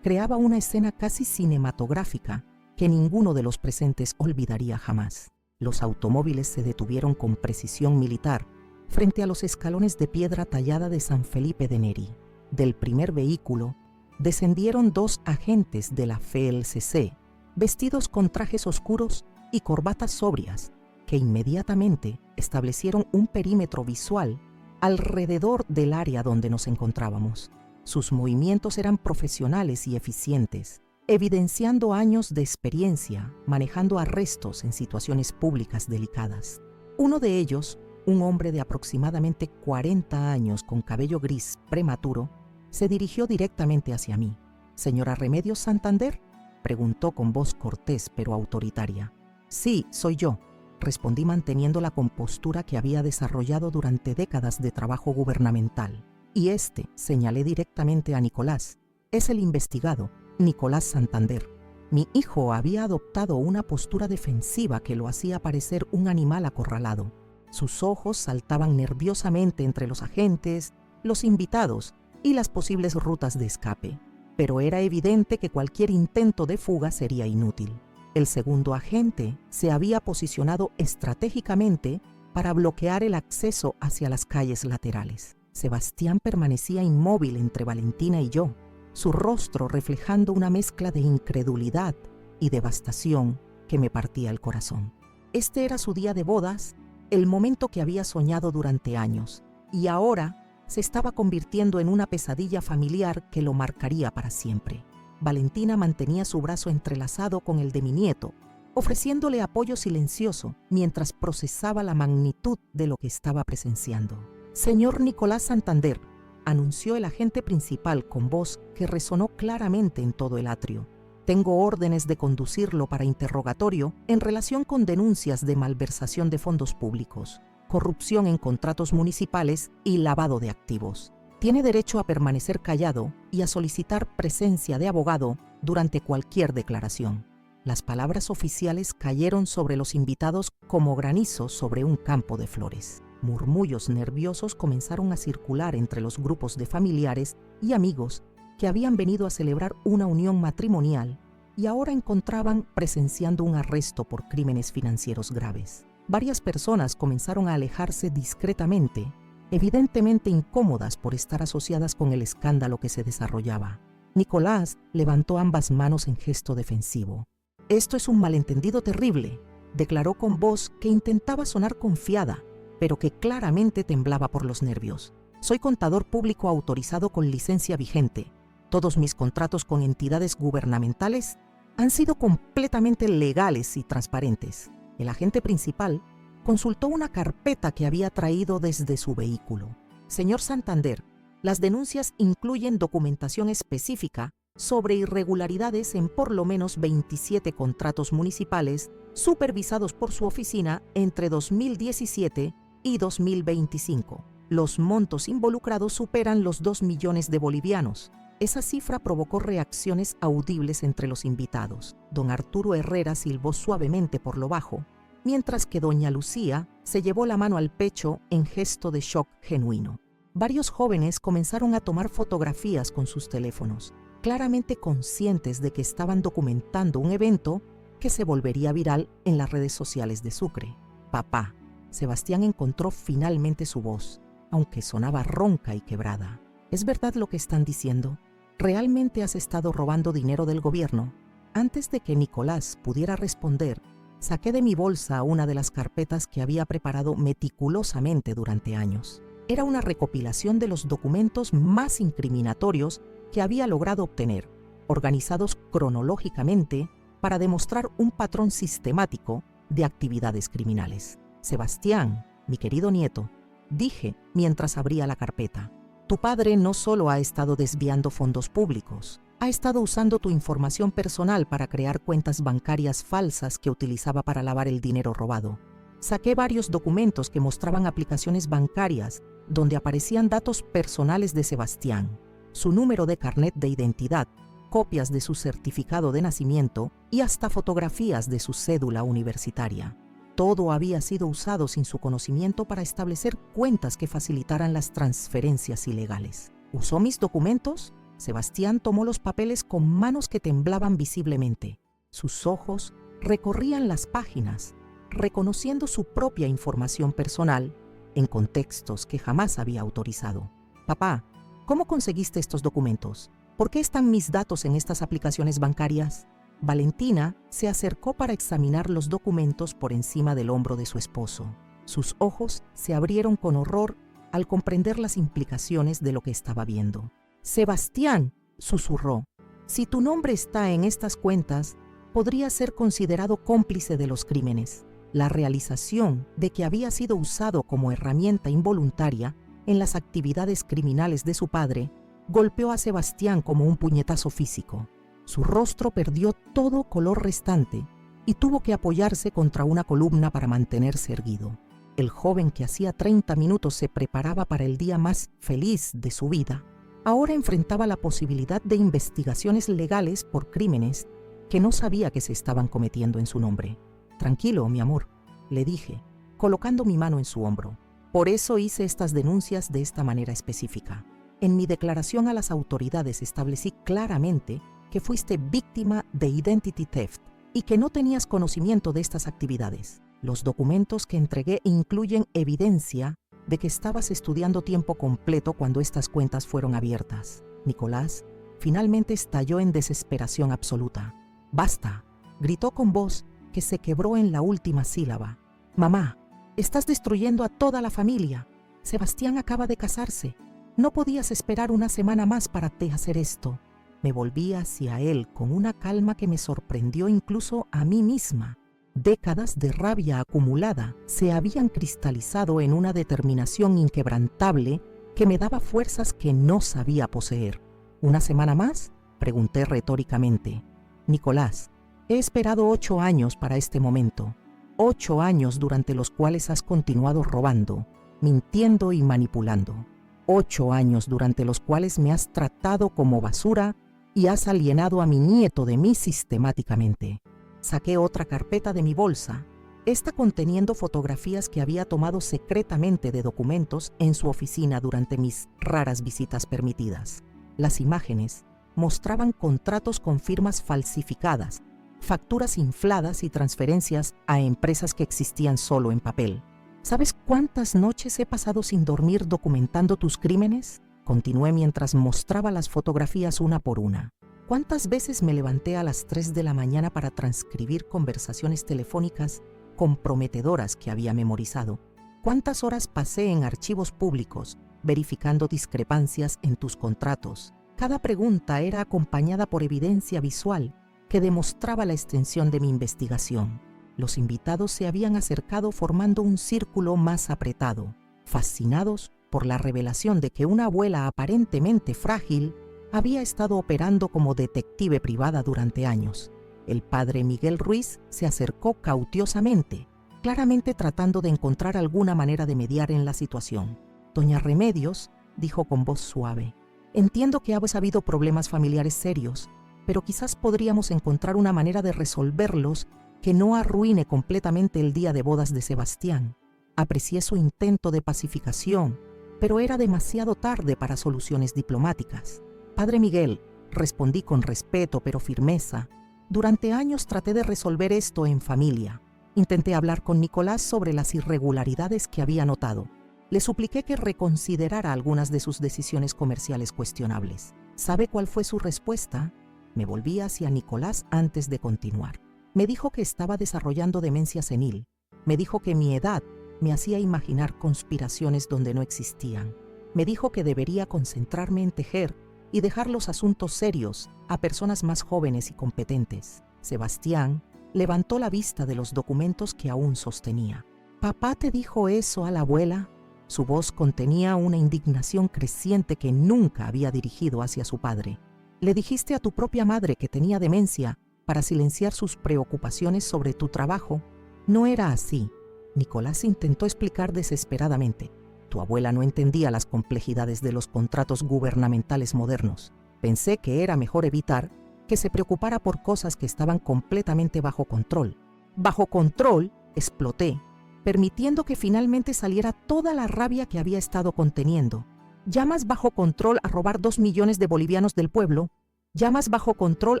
creaba una escena casi cinematográfica que ninguno de los presentes olvidaría jamás. Los automóviles se detuvieron con precisión militar frente a los escalones de piedra tallada de San Felipe de Neri. Del primer vehículo descendieron 2 agentes de la FELCC, vestidos con trajes oscuros y corbatas sobrias, que inmediatamente establecieron un perímetro visual alrededor del área donde nos encontrábamos. Sus movimientos eran profesionales y eficientes, evidenciando años de experiencia manejando arrestos en situaciones públicas delicadas. Uno de ellos, un hombre de aproximadamente 40 años con cabello gris prematuro, se dirigió directamente hacia mí. «¿Señora Remedios Santander?», preguntó con voz cortés pero autoritaria. «Sí, soy yo», respondí manteniendo la compostura que había desarrollado durante décadas de trabajo gubernamental. «Y señalé directamente a Nicolás, es el investigado, Nicolás Santander». Mi hijo había adoptado una postura defensiva que lo hacía parecer un animal acorralado. Sus ojos saltaban nerviosamente entre los agentes, los invitados y las posibles rutas de escape, pero era evidente que cualquier intento de fuga sería inútil. El segundo agente se había posicionado estratégicamente para bloquear el acceso hacia las calles laterales. Sebastián permanecía inmóvil entre Valentina y yo, su rostro reflejando una mezcla de incredulidad y devastación que me partía el corazón. Este era su día de bodas, el momento que había soñado durante años, y ahora se estaba convirtiendo en una pesadilla familiar que lo marcaría para siempre. Valentina mantenía su brazo entrelazado con el de mi nieto, ofreciéndole apoyo silencioso mientras procesaba la magnitud de lo que estaba presenciando. «Señor Nicolás Santander», anunció el agente principal con voz que resonó claramente en todo el atrio. «Tengo órdenes de conducirlo para interrogatorio en relación con denuncias de malversación de fondos públicos, corrupción en contratos municipales y lavado de activos. Tiene derecho a permanecer callado y a solicitar presencia de abogado durante cualquier declaración». Las palabras oficiales cayeron sobre los invitados como granizo sobre un campo de flores. Murmullos nerviosos comenzaron a circular entre los grupos de familiares y amigos que habían venido a celebrar una unión matrimonial y ahora encontraban presenciando un arresto por crímenes financieros graves. Varias personas comenzaron a alejarse discretamente, evidentemente incómodas por estar asociadas con el escándalo que se desarrollaba. Nicolás levantó ambas manos en gesto defensivo. «Esto es un malentendido terrible», declaró con voz que intentaba sonar confiada, pero que claramente temblaba por los nervios. «Soy contador público autorizado con licencia vigente. Todos mis contratos con entidades gubernamentales han sido completamente legales y transparentes». El agente principal consultó una carpeta que había traído desde su vehículo. «Señor Santander, las denuncias incluyen documentación específica sobre irregularidades en por lo menos 27 contratos municipales supervisados por su oficina entre 2017 y 2025. Los montos involucrados superan los 2 millones de bolivianos. Esa cifra provocó reacciones audibles entre los invitados. Don Arturo Herrera silbó suavemente por lo bajo, mientras que doña Lucía se llevó la mano al pecho en gesto de shock genuino. Varios jóvenes comenzaron a tomar fotografías con sus teléfonos, claramente conscientes de que estaban documentando un evento que se volvería viral en las redes sociales de Sucre. «Papá», Sebastián encontró finalmente su voz, aunque sonaba ronca y quebrada. «¿Es verdad lo que están diciendo? ¿Realmente has estado robando dinero del gobierno?» Antes de que Nicolás pudiera responder, saqué de mi bolsa una de las carpetas que había preparado meticulosamente durante años. Era una recopilación de los documentos más incriminatorios que había logrado obtener, organizados cronológicamente para demostrar un patrón sistemático de actividades criminales. «Sebastián, mi querido nieto», dije mientras abría la carpeta, «tu padre no solo ha estado desviando fondos públicos, ha estado usando tu información personal para crear cuentas bancarias falsas que utilizaba para lavar el dinero robado. Saqué varios documentos que mostraban aplicaciones bancarias donde aparecían datos personales de Sebastián, su número de carnet de identidad, copias de su certificado de nacimiento y hasta fotografías de su cédula universitaria. Todo había sido usado sin su conocimiento para establecer cuentas que facilitaran las transferencias ilegales. ¿Usó mis documentos?». Sebastián tomó los papeles con manos que temblaban visiblemente. Sus ojos recorrían las páginas, reconociendo su propia información personal en contextos que jamás había autorizado. «Papá, ¿cómo conseguiste estos documentos? ¿Por qué están mis datos en estas aplicaciones bancarias?». Valentina se acercó para examinar los documentos por encima del hombro de su esposo. Sus ojos se abrieron con horror al comprender las implicaciones de lo que estaba viendo. «Sebastián», susurró, «si tu nombre está en estas cuentas, podría ser considerado cómplice de los crímenes». La realización de que había sido usado como herramienta involuntaria en las actividades criminales de su padre golpeó a Sebastián como un puñetazo físico. Su rostro perdió todo color restante y tuvo que apoyarse contra una columna para mantenerse erguido. El joven que hacía 30 minutos se preparaba para el día más feliz de su vida, ahora enfrentaba la posibilidad de investigaciones legales por crímenes que no sabía que se estaban cometiendo en su nombre. «Tranquilo, mi amor», le dije, colocando mi mano en su hombro. Por eso hice estas denuncias de esta manera específica. En mi declaración a las autoridades establecí claramente que fuiste víctima de identity theft y que no tenías conocimiento de estas actividades. Los documentos que entregué incluyen evidencia de que estabas estudiando tiempo completo cuando estas cuentas fueron abiertas. Nicolás finalmente estalló en desesperación absoluta. «¡Basta!», gritó con voz que se quebró en la última sílaba. «Mamá, estás destruyendo a toda la familia. Sebastián acaba de casarse. No podías esperar una semana más para hacer esto». Me volví hacia él con una calma que me sorprendió incluso a mí misma. Décadas de rabia acumulada se habían cristalizado en una determinación inquebrantable que me daba fuerzas que no sabía poseer. «¿Una semana más?», pregunté retóricamente. «Nicolás, he esperado 8 años para este momento. 8 años durante los cuales has continuado robando, mintiendo y manipulando. 8 años durante los cuales me has tratado como basura y has alienado a mi nieto de mí sistemáticamente». Saqué otra carpeta de mi bolsa, esta conteniendo fotografías que había tomado secretamente de documentos en su oficina durante mis raras visitas permitidas. Las imágenes mostraban contratos con firmas falsificadas, facturas infladas y transferencias a empresas que existían solo en papel. «¿Sabes cuántas noches he pasado sin dormir documentando tus crímenes?», continué mientras mostraba las fotografías una por una. «¿Cuántas veces me levanté a las 3 de la mañana para transcribir conversaciones telefónicas comprometedoras que había memorizado? ¿Cuántas horas pasé en archivos públicos verificando discrepancias en tus contratos? Cada pregunta era acompañada por evidencia visual que demostraba la extensión de mi investigación». Los invitados se habían acercado formando un círculo más apretado, fascinados por la revelación de que una abuela aparentemente frágil había estado operando como detective privada durante años. El padre Miguel Ruiz se acercó cautelosamente, claramente tratando de encontrar alguna manera de mediar en la situación. «Doña Remedios», dijo con voz suave, «entiendo que habéis habido problemas familiares serios, pero quizás podríamos encontrar una manera de resolverlos que no arruine completamente el día de bodas de Sebastián». Aprecié su intento de pacificación, pero era demasiado tarde para soluciones diplomáticas. «Padre Miguel», respondí con respeto pero firmeza, «durante años traté de resolver esto en familia. Intenté hablar con Nicolás sobre las irregularidades que había notado. Le supliqué que reconsiderara algunas de sus decisiones comerciales cuestionables. ¿Sabe cuál fue su respuesta?». Me volví hacia Nicolás antes de continuar. Me dijo que estaba desarrollando demencia senil. Me dijo que mi edad me hacía imaginar conspiraciones donde no existían. Me dijo que debería concentrarme en tejer y dejar los asuntos serios a personas más jóvenes y competentes. Sebastián levantó la vista de los documentos que aún sostenía. «¿Papá te dijo eso a la abuela?». Su voz contenía una indignación creciente que nunca había dirigido hacia su padre. «¿Le dijiste a tu propia madre que tenía demencia para silenciar sus preocupaciones sobre tu trabajo?». «No era así», Nicolás intentó explicar desesperadamente. «Tu abuela no entendía las complejidades de los contratos gubernamentales modernos. Pensé que era mejor evitar que se preocupara por cosas que estaban completamente bajo control». «¿Bajo control?», exploté, permitiendo que finalmente saliera toda la rabia que había estado conteniendo. «¿Llamas bajo control a robar 2 millones de bolivianos del pueblo? ¿Llamas bajo control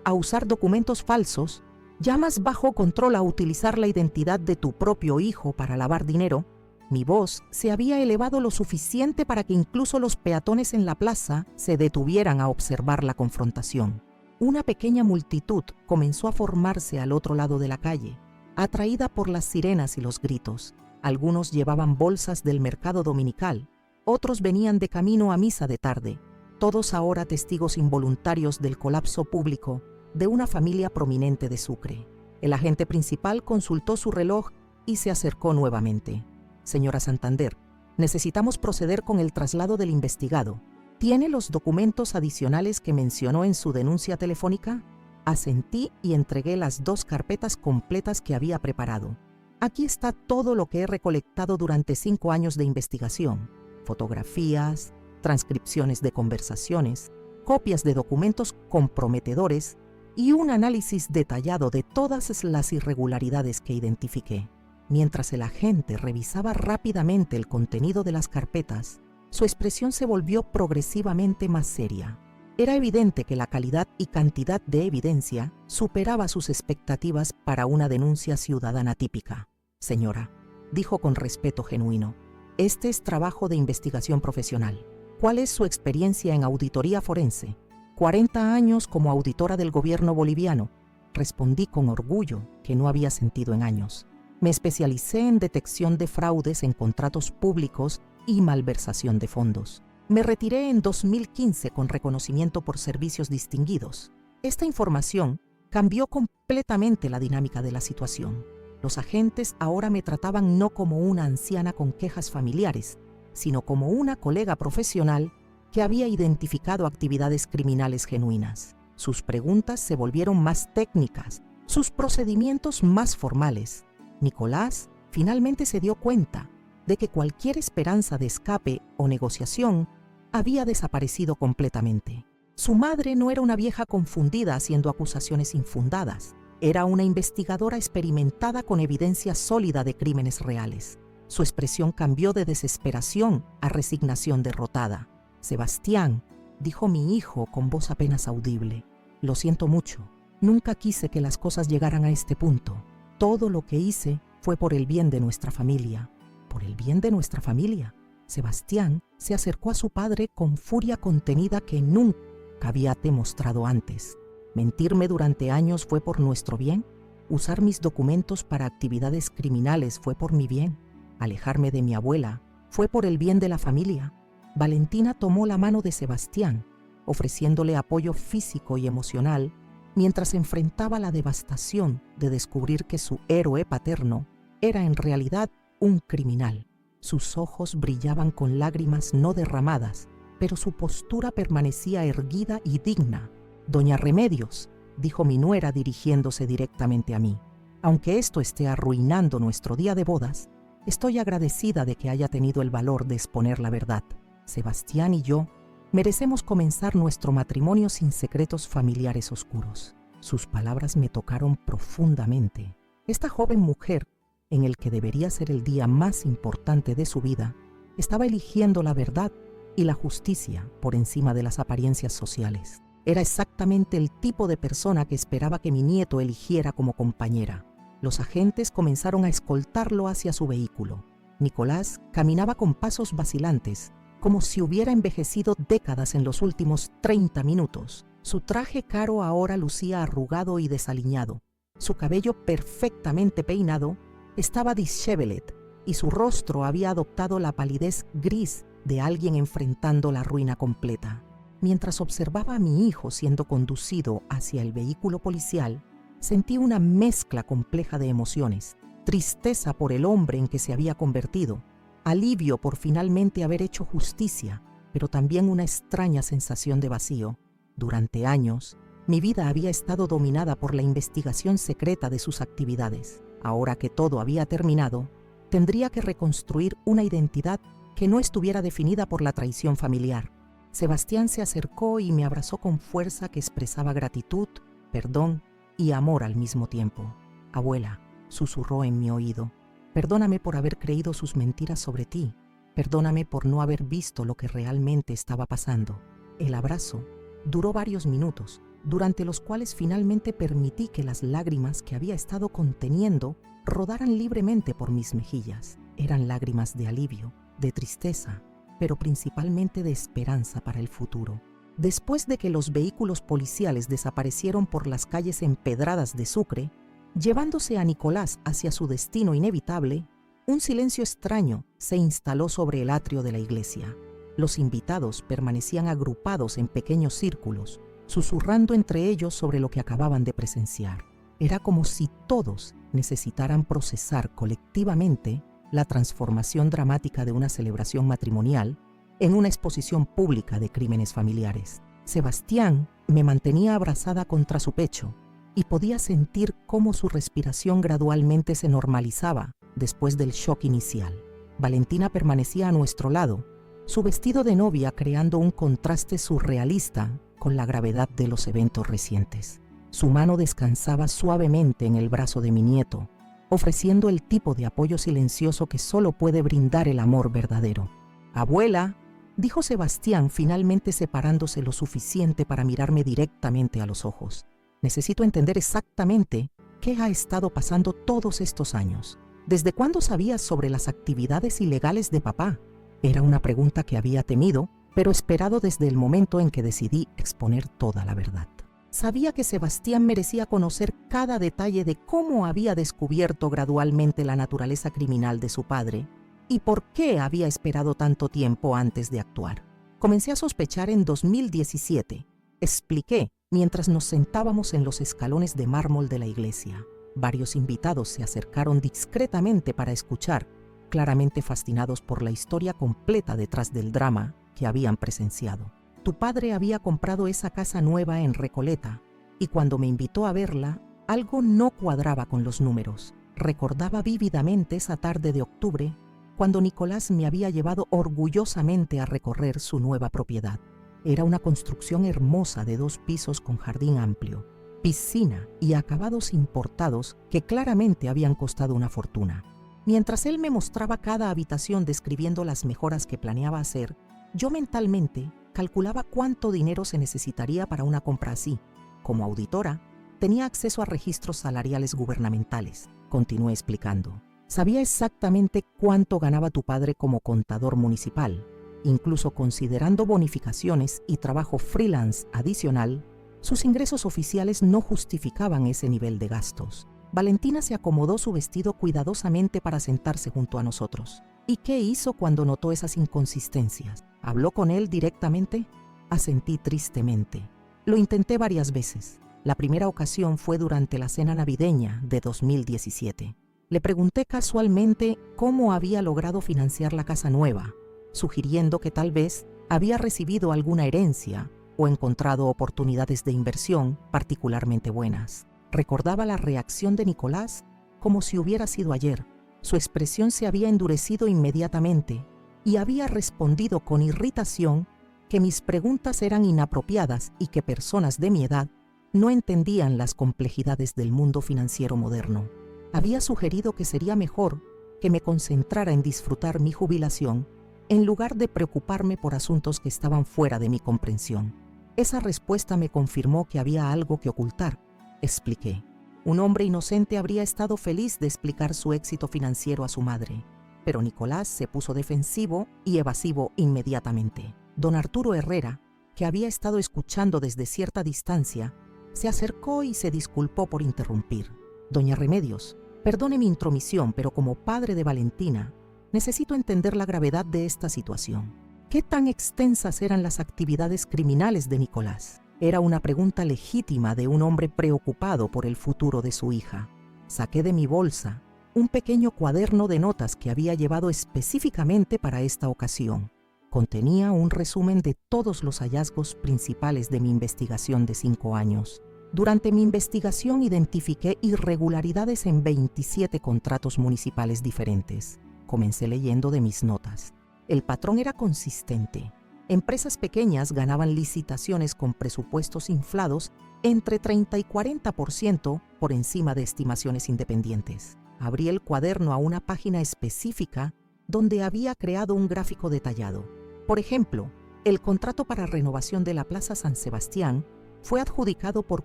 a usar documentos falsos? ¿Llamas bajo control a utilizar la identidad de tu propio hijo para lavar dinero?». Mi voz se había elevado lo suficiente para que incluso los peatones en la plaza se detuvieran a observar la confrontación. Una pequeña multitud comenzó a formarse al otro lado de la calle, atraída por las sirenas y los gritos. Algunos llevaban bolsas del mercado dominical, otros venían de camino a misa de tarde, todos ahora testigos involuntarios del colapso público de una familia prominente de Sucre. El agente principal consultó su reloj y se acercó nuevamente. «Señora Santander, necesitamos proceder con el traslado del investigado. ¿Tiene los documentos adicionales que mencionó en su denuncia telefónica?». Asentí y entregué las 2 carpetas completas que había preparado. «Aquí está todo lo que he recolectado durante 5 años de investigación. Fotografías, transcripciones de conversaciones, copias de documentos comprometedores y un análisis detallado de todas las irregularidades que identifiqué». Mientras el agente revisaba rápidamente el contenido de las carpetas, su expresión se volvió progresivamente más seria. Era evidente que la calidad y cantidad de evidencia superaba sus expectativas para una denuncia ciudadana típica. Señora, dijo con respeto genuino, este es trabajo de investigación profesional. ¿Cuál es su experiencia en auditoría forense? 40 años como auditora del gobierno boliviano. Respondí con orgullo que no había sentido en años. Me especialicé en detección de fraudes en contratos públicos y malversación de fondos. Me retiré en 2015 con reconocimiento por servicios distinguidos. Esta información cambió completamente la dinámica de la situación. Los agentes ahora me trataban no como una anciana con quejas familiares, sino como una colega profesional que había identificado actividades criminales genuinas. Sus preguntas se volvieron más técnicas, sus procedimientos más formales. Nicolás finalmente se dio cuenta de que cualquier esperanza de escape o negociación había desaparecido completamente. Su madre no era una vieja confundida haciendo acusaciones infundadas. Era una investigadora experimentada con evidencia sólida de crímenes reales. Su expresión cambió de desesperación a resignación derrotada. Sebastián, dijo mi hijo con voz apenas audible, lo siento mucho. Nunca quise que las cosas llegaran a este punto. Todo lo que hice fue por el bien de nuestra familia. ¿Por el bien de nuestra familia? Sebastián se acercó a su padre con furia contenida que nunca había demostrado antes. ¿Mentirme durante años fue por nuestro bien? ¿Usar mis documentos para actividades criminales fue por mi bien? ¿Alejarme de mi abuela fue por el bien de la familia? Valentina tomó la mano de Sebastián, ofreciéndole apoyo físico y emocional, mientras enfrentaba la devastación de descubrir que su héroe paterno era en realidad un criminal. Sus ojos brillaban con lágrimas no derramadas, pero su postura permanecía erguida y digna. Doña Remedios, dijo mi nuera dirigiéndose directamente a mí, aunque esto esté arruinando nuestro día de bodas, estoy agradecida de que haya tenido el valor de exponer la verdad. Sebastián y yo merecemos comenzar nuestro matrimonio sin secretos familiares oscuros. Sus palabras me tocaron profundamente. Esta joven mujer, en el que debería ser el día más importante de su vida, estaba eligiendo la verdad y la justicia por encima de las apariencias sociales. Era exactamente el tipo de persona que esperaba que mi nieto eligiera como compañera. Los agentes comenzaron a escoltarlo hacia su vehículo. Nicolás caminaba con pasos vacilantes, como si hubiera envejecido décadas en los últimos 30 minutos. Su traje caro ahora lucía arrugado y desaliñado. Su cabello perfectamente peinado estaba disheveled y su rostro había adoptado la palidez gris de alguien enfrentando la ruina completa. Mientras observaba a mi hijo siendo conducido hacia el vehículo policial, sentí una mezcla compleja de emociones: tristeza por el hombre en que se había convertido, alivio por finalmente haber hecho justicia, pero también una extraña sensación de vacío. Durante años, mi vida había estado dominada por la investigación secreta de sus actividades. Ahora que todo había terminado, tendría que reconstruir una identidad que no estuviera definida por la traición familiar. Sebastián se acercó y me abrazó con fuerza que expresaba gratitud, perdón y amor al mismo tiempo. Abuela, susurró en mi oído, perdóname por haber creído sus mentiras sobre ti. Perdóname por no haber visto lo que realmente estaba pasando. El abrazo duró varios minutos, durante los cuales finalmente permití que las lágrimas que había estado conteniendo rodaran libremente por mis mejillas. Eran lágrimas de alivio, de tristeza, pero principalmente de esperanza para el futuro. Después de que los vehículos policiales desaparecieron por las calles empedradas de Sucre, llevándose a Nicolás hacia su destino inevitable, un silencio extraño se instaló sobre el atrio de la iglesia. Los invitados permanecían agrupados en pequeños círculos, susurrando entre ellos sobre lo que acababan de presenciar. Era como si todos necesitaran procesar colectivamente la transformación dramática de una celebración matrimonial en una exposición pública de crímenes familiares. Sebastián me mantenía abrazada contra su pecho y podía sentir cómo su respiración gradualmente se normalizaba después del shock inicial. Valentina permanecía a nuestro lado, su vestido de novia creando un contraste surrealista con la gravedad de los eventos recientes. Su mano descansaba suavemente en el brazo de mi nieto, ofreciendo el tipo de apoyo silencioso que solo puede brindar el amor verdadero. «Abuela», dijo Sebastián, finalmente separándose lo suficiente para mirarme directamente a los ojos. «Necesito entender exactamente qué ha estado pasando todos estos años. ¿Desde cuándo sabías sobre las actividades ilegales de papá?». Era una pregunta que había temido, pero esperado desde el momento en que decidí exponer toda la verdad. Sabía que Sebastián merecía conocer cada detalle de cómo había descubierto gradualmente la naturaleza criminal de su padre y por qué había esperado tanto tiempo antes de actuar. «Comencé a sospechar en 2017», expliqué mientras nos sentábamos en los escalones de mármol de la iglesia. Varios invitados se acercaron discretamente para escuchar, claramente fascinados por la historia completa detrás del drama que habían presenciado. «Tu padre había comprado esa casa nueva en Recoleta y cuando me invitó a verla, algo no cuadraba con los números. Recordaba vívidamente esa tarde de octubre cuando Nicolás me había llevado orgullosamente a recorrer su nueva propiedad. Era una construcción hermosa de 2 pisos con jardín amplio, piscina y acabados importados que claramente habían costado una fortuna. Mientras él me mostraba cada habitación describiendo las mejoras que planeaba hacer, yo mentalmente calculaba cuánto dinero se necesitaría para una compra así. Como auditora, tenía acceso a registros salariales gubernamentales», continué explicando. «Sabía exactamente cuánto ganaba tu padre como contador municipal. Incluso considerando bonificaciones y trabajo freelance adicional, sus ingresos oficiales no justificaban ese nivel de gastos». Valentina se acomodó su vestido cuidadosamente para sentarse junto a nosotros. «¿Y qué hizo cuando notó esas inconsistencias? ¿Habló con él directamente?». Asentí tristemente. «Lo intenté varias veces. La primera ocasión fue durante la cena navideña de 2017. Le pregunté casualmente cómo había logrado financiar la casa nueva, sugiriendo que tal vez había recibido alguna herencia o encontrado oportunidades de inversión particularmente buenas. Recordaba la reacción de Nicolás como si hubiera sido ayer. Su expresión se había endurecido inmediatamente y había respondido con irritación que mis preguntas eran inapropiadas y que personas de mi edad no entendían las complejidades del mundo financiero moderno. Había sugerido que sería mejor que me concentrara en disfrutar mi jubilación en lugar de preocuparme por asuntos que estaban fuera de mi comprensión. Esa respuesta me confirmó que había algo que ocultar, expliqué. Un hombre inocente habría estado feliz de explicar su éxito financiero a su madre, pero Nicolás se puso defensivo y evasivo inmediatamente. Don Arturo Herrera, que había estado escuchando desde cierta distancia, se acercó y se disculpó por interrumpir. «Doña Remedios, perdone mi intromisión, pero como padre de Valentina, necesito entender la gravedad de esta situación. ¿Qué tan extensas eran las actividades criminales de Nicolás?». Era una pregunta legítima de un hombre preocupado por el futuro de su hija. Saqué de mi bolsa un pequeño cuaderno de notas que había llevado específicamente para esta ocasión. Contenía un resumen de todos los hallazgos principales de mi investigación de 5 años. Durante mi investigación identifiqué irregularidades en 27 contratos municipales diferentes. Comencé leyendo de mis notas. El patrón era consistente. Empresas pequeñas ganaban licitaciones con presupuestos inflados entre 30 y 40% por encima de estimaciones independientes. Abrí el cuaderno a una página específica donde había creado un gráfico detallado. Por ejemplo, el contrato para renovación de la Plaza San Sebastián fue adjudicado por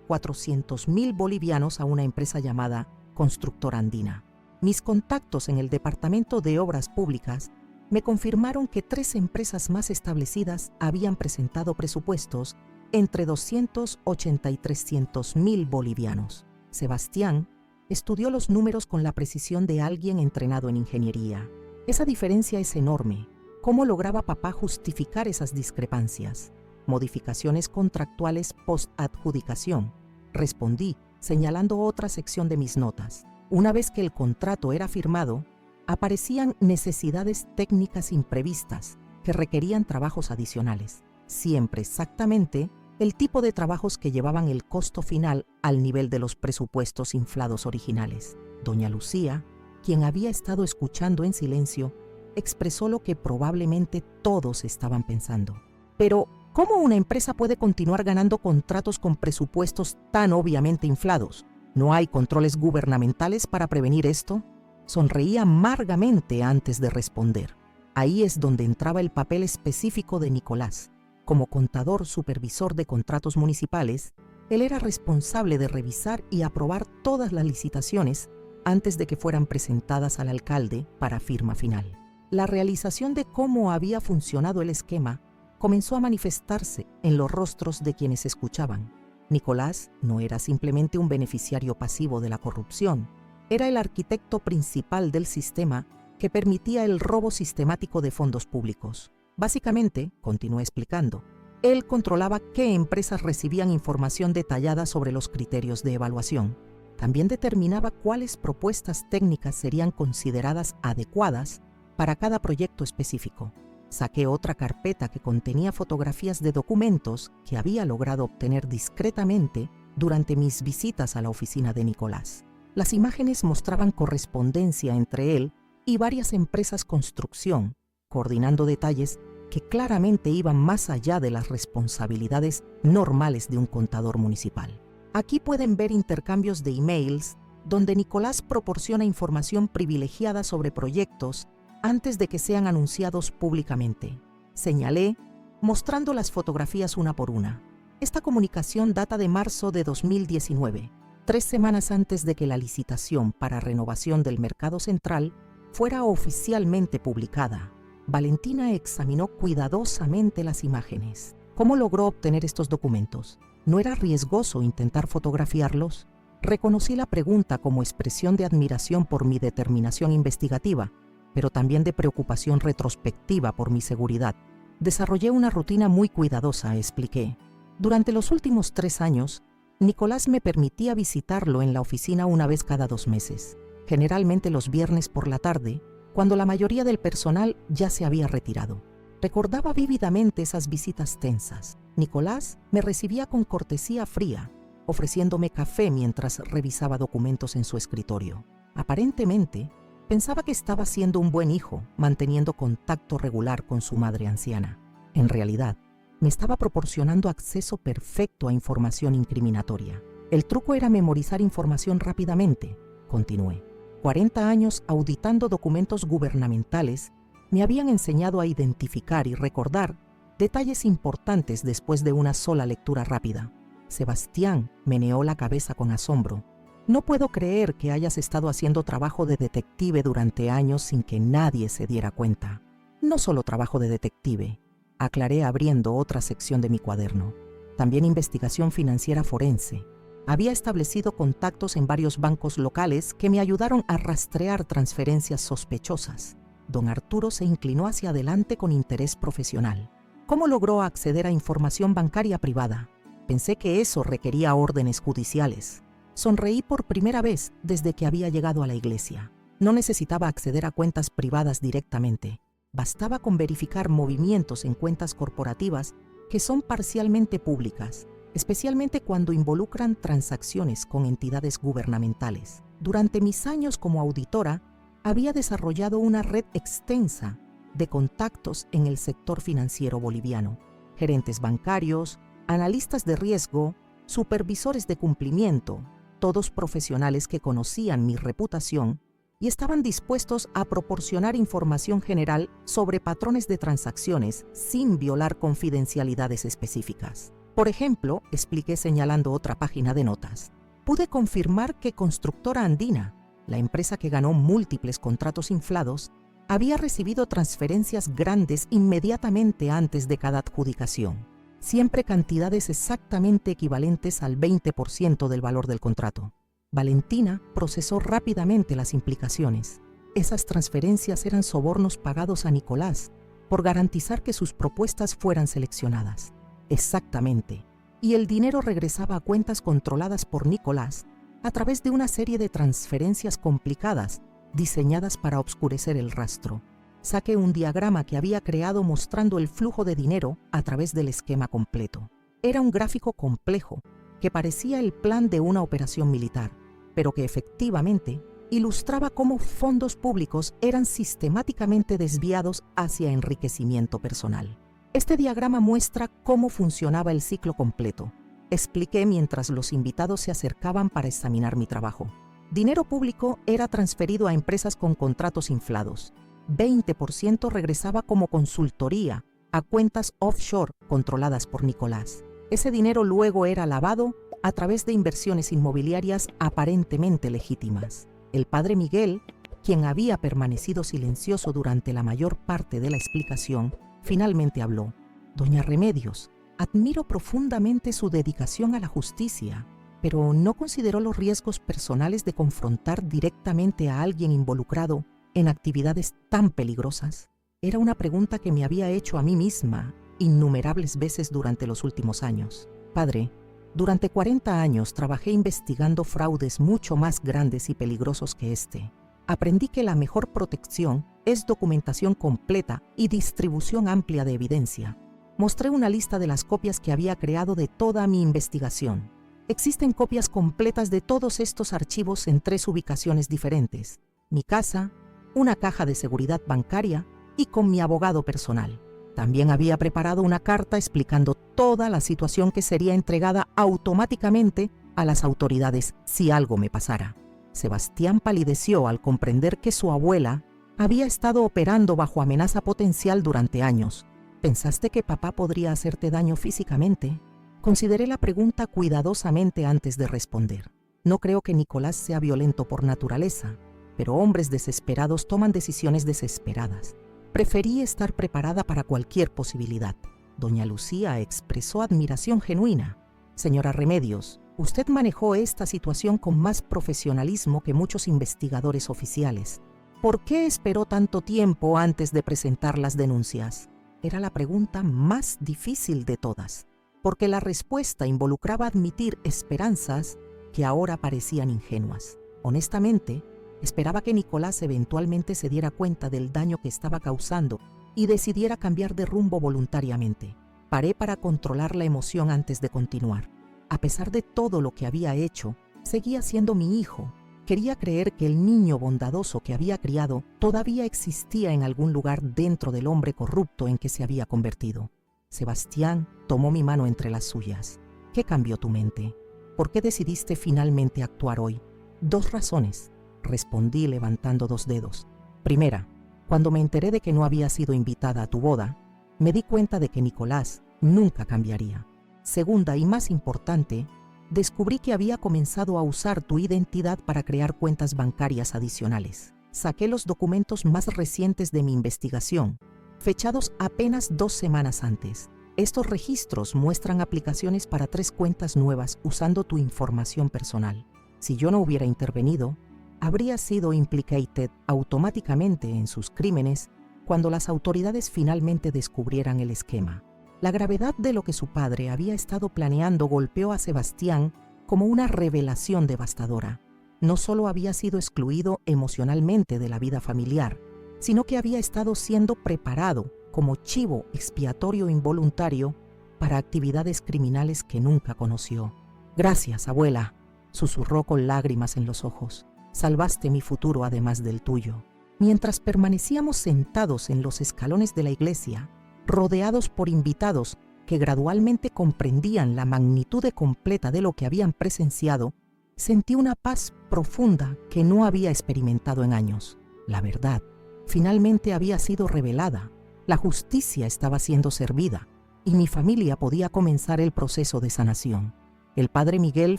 400,000 bolivianos a una empresa llamada Constructora Andina. Mis contactos en el Departamento de Obras Públicas me confirmaron que 3 empresas más establecidas habían presentado presupuestos entre 280 y 300,000 bolivianos. Sebastián estudió los números con la precisión de alguien entrenado en ingeniería. «Esa diferencia es enorme. ¿Cómo lograba papá justificar esas discrepancias?». «Modificaciones contractuales post-adjudicación», respondí, señalando otra sección de mis notas. Una vez que el contrato era firmado, aparecían necesidades técnicas imprevistas que requerían trabajos adicionales, siempre exactamente el tipo de trabajos que llevaban el costo final al nivel de los presupuestos inflados originales. Doña Lucía, quien había estado escuchando en silencio, expresó lo que probablemente todos estaban pensando. «Pero, ¿cómo una empresa puede continuar ganando contratos con presupuestos tan obviamente inflados?». ¿No hay controles gubernamentales para prevenir esto? Sonreía amargamente antes de responder. Ahí es donde entraba el papel específico de Nicolás. Como contador supervisor de contratos municipales, él era responsable de revisar y aprobar todas las licitaciones antes de que fueran presentadas al alcalde para firma final. La realización de cómo había funcionado el esquema comenzó a manifestarse en los rostros de quienes escuchaban. Nicolás no era simplemente un beneficiario pasivo de la corrupción, era el arquitecto principal del sistema que permitía el robo sistemático de fondos públicos. Básicamente, continuó explicando, él controlaba qué empresas recibían información detallada sobre los criterios de evaluación. También determinaba cuáles propuestas técnicas serían consideradas adecuadas para cada proyecto específico. Saqué otra carpeta que contenía fotografías de documentos que había logrado obtener discretamente durante mis visitas a la oficina de Nicolás. Las imágenes mostraban correspondencia entre él y varias empresas construcción, coordinando detalles que claramente iban más allá de las responsabilidades normales de un contador municipal. Aquí pueden ver intercambios de emails donde Nicolás proporciona información privilegiada sobre proyectos antes de que sean anunciados públicamente. Señalé, mostrando las fotografías una por una. Esta comunicación data de marzo de 2019, 3 semanas antes de que la licitación para renovación del Mercado Central fuera oficialmente publicada. Valentina examinó cuidadosamente las imágenes. ¿Cómo logró obtener estos documentos? ¿No era riesgoso intentar fotografiarlos? Reconocí la pregunta como expresión de admiración por mi determinación investigativa, pero también de preocupación retrospectiva por mi seguridad. Desarrollé una rutina muy cuidadosa, expliqué. Durante los últimos 3 años, Nicolás me permitía visitarlo en la oficina una vez cada 2 meses, generalmente los viernes por la tarde, cuando la mayoría del personal ya se había retirado. Recordaba vívidamente esas visitas tensas. Nicolás me recibía con cortesía fría, ofreciéndome café mientras revisaba documentos en su escritorio. Aparentemente, pensaba que estaba siendo un buen hijo, manteniendo contacto regular con su madre anciana. En realidad, me estaba proporcionando acceso perfecto a información incriminatoria. El truco era memorizar información rápidamente, continué. 40 años auditando documentos gubernamentales me habían enseñado a identificar y recordar detalles importantes después de una sola lectura rápida. Sebastián meneó la cabeza con asombro. No puedo creer que hayas estado haciendo trabajo de detective durante años sin que nadie se diera cuenta. No solo trabajo de detective, aclaré abriendo otra sección de mi cuaderno. También investigación financiera forense. Había establecido contactos en varios bancos locales que me ayudaron a rastrear transferencias sospechosas. Don Arturo se inclinó hacia adelante con interés profesional. ¿Cómo logró acceder a información bancaria privada? Pensé que eso requería órdenes judiciales. Sonreí por primera vez desde que había llegado a la iglesia. No necesitaba acceder a cuentas privadas directamente. Bastaba con verificar movimientos en cuentas corporativas que son parcialmente públicas, especialmente cuando involucran transacciones con entidades gubernamentales. Durante mis años como auditora, había desarrollado una red extensa de contactos en el sector financiero boliviano, gerentes bancarios, analistas de riesgo, supervisores de cumplimiento, todos profesionales que conocían mi reputación y estaban dispuestos a proporcionar información general sobre patrones de transacciones sin violar confidencialidades específicas. Por ejemplo, expliqué señalando otra página de notas. Pude confirmar que Constructora Andina, la empresa que ganó múltiples contratos inflados, había recibido transferencias grandes inmediatamente antes de cada adjudicación, siempre cantidades exactamente equivalentes al 20% del valor del contrato. Valentina procesó rápidamente las implicaciones. Esas transferencias eran sobornos pagados a Nicolás por garantizar que sus propuestas fueran seleccionadas. Exactamente. Y el dinero regresaba a cuentas controladas por Nicolás a través de una serie de transferencias complicadas diseñadas para obscurecer el rastro. Saqué un diagrama que había creado mostrando el flujo de dinero a través del esquema completo. Era un gráfico complejo que parecía el plan de una operación militar, pero que efectivamente ilustraba cómo fondos públicos eran sistemáticamente desviados hacia enriquecimiento personal. Este diagrama muestra cómo funcionaba el ciclo completo, expliqué mientras los invitados se acercaban para examinar mi trabajo. Dinero público era transferido a empresas con contratos inflados. 20% regresaba como consultoría a cuentas offshore controladas por Nicolás. Ese dinero luego era lavado a través de inversiones inmobiliarias aparentemente legítimas. El padre Miguel, quien había permanecido silencioso durante la mayor parte de la explicación, finalmente habló. Doña Remedios, admiro profundamente su dedicación a la justicia, pero ¿no consideró los riesgos personales de confrontar directamente a alguien involucrado en actividades tan peligrosas? Era una pregunta que me había hecho a mí misma innumerables veces durante los últimos años. Padre, durante 40 años trabajé investigando fraudes mucho más grandes y peligrosos que este. Aprendí que la mejor protección es documentación completa y distribución amplia de evidencia. Mostré una lista de las copias que había creado de toda mi investigación. Existen copias completas de todos estos archivos en 3 ubicaciones diferentes: mi casa, una caja de seguridad bancaria y con mi abogado personal. También había preparado una carta explicando toda la situación que sería entregada automáticamente a las autoridades si algo me pasara. Sebastián palideció al comprender que su abuela había estado operando bajo amenaza potencial durante años. ¿Pensaste que papá podría hacerte daño físicamente? Consideré la pregunta cuidadosamente antes de responder. No creo que Nicolás sea violento por naturaleza, pero hombres desesperados toman decisiones desesperadas. Preferí estar preparada para cualquier posibilidad. Doña Lucía expresó admiración genuina. Señora Remedios, usted manejó esta situación con más profesionalismo que muchos investigadores oficiales. ¿Por qué esperó tanto tiempo antes de presentar las denuncias? Era la pregunta más difícil de todas, porque la respuesta involucraba admitir esperanzas que ahora parecían ingenuas. Honestamente, esperaba que Nicolás eventualmente se diera cuenta del daño que estaba causando y decidiera cambiar de rumbo voluntariamente. Paré para controlar la emoción antes de continuar. A pesar de todo lo que había hecho, seguía siendo mi hijo. Quería creer que el niño bondadoso que había criado todavía existía en algún lugar dentro del hombre corrupto en que se había convertido. Sebastián tomó mi mano entre las suyas. ¿Qué cambió tu mente? ¿Por qué decidiste finalmente actuar hoy? 2 razones, respondí levantando 2 dedos. Primera, cuando me enteré de que no había sido invitada a tu boda, me di cuenta de que Nicolás nunca cambiaría. Segunda y más importante, descubrí que había comenzado a usar tu identidad para crear cuentas bancarias adicionales. Saqué los documentos más recientes de mi investigación, fechados apenas 2 semanas antes. Estos registros muestran aplicaciones para 3 cuentas nuevas usando tu información personal. Si yo no hubiera intervenido, habría sido implicated automáticamente en sus crímenes cuando las autoridades finalmente descubrieran el esquema. La gravedad de lo que su padre había estado planeando golpeó a Sebastián como una revelación devastadora. No solo había sido excluido emocionalmente de la vida familiar, sino que había estado siendo preparado como chivo expiatorio involuntario para actividades criminales que nunca conoció. «Gracias, abuela», susurró con lágrimas en los ojos. «Salvaste mi futuro además del tuyo». Mientras permanecíamos sentados en los escalones de la iglesia, rodeados por invitados que gradualmente comprendían la magnitud completa de lo que habían presenciado, sentí una paz profunda que no había experimentado en años. La verdad finalmente había sido revelada, la justicia estaba siendo servida y mi familia podía comenzar el proceso de sanación. El padre Miguel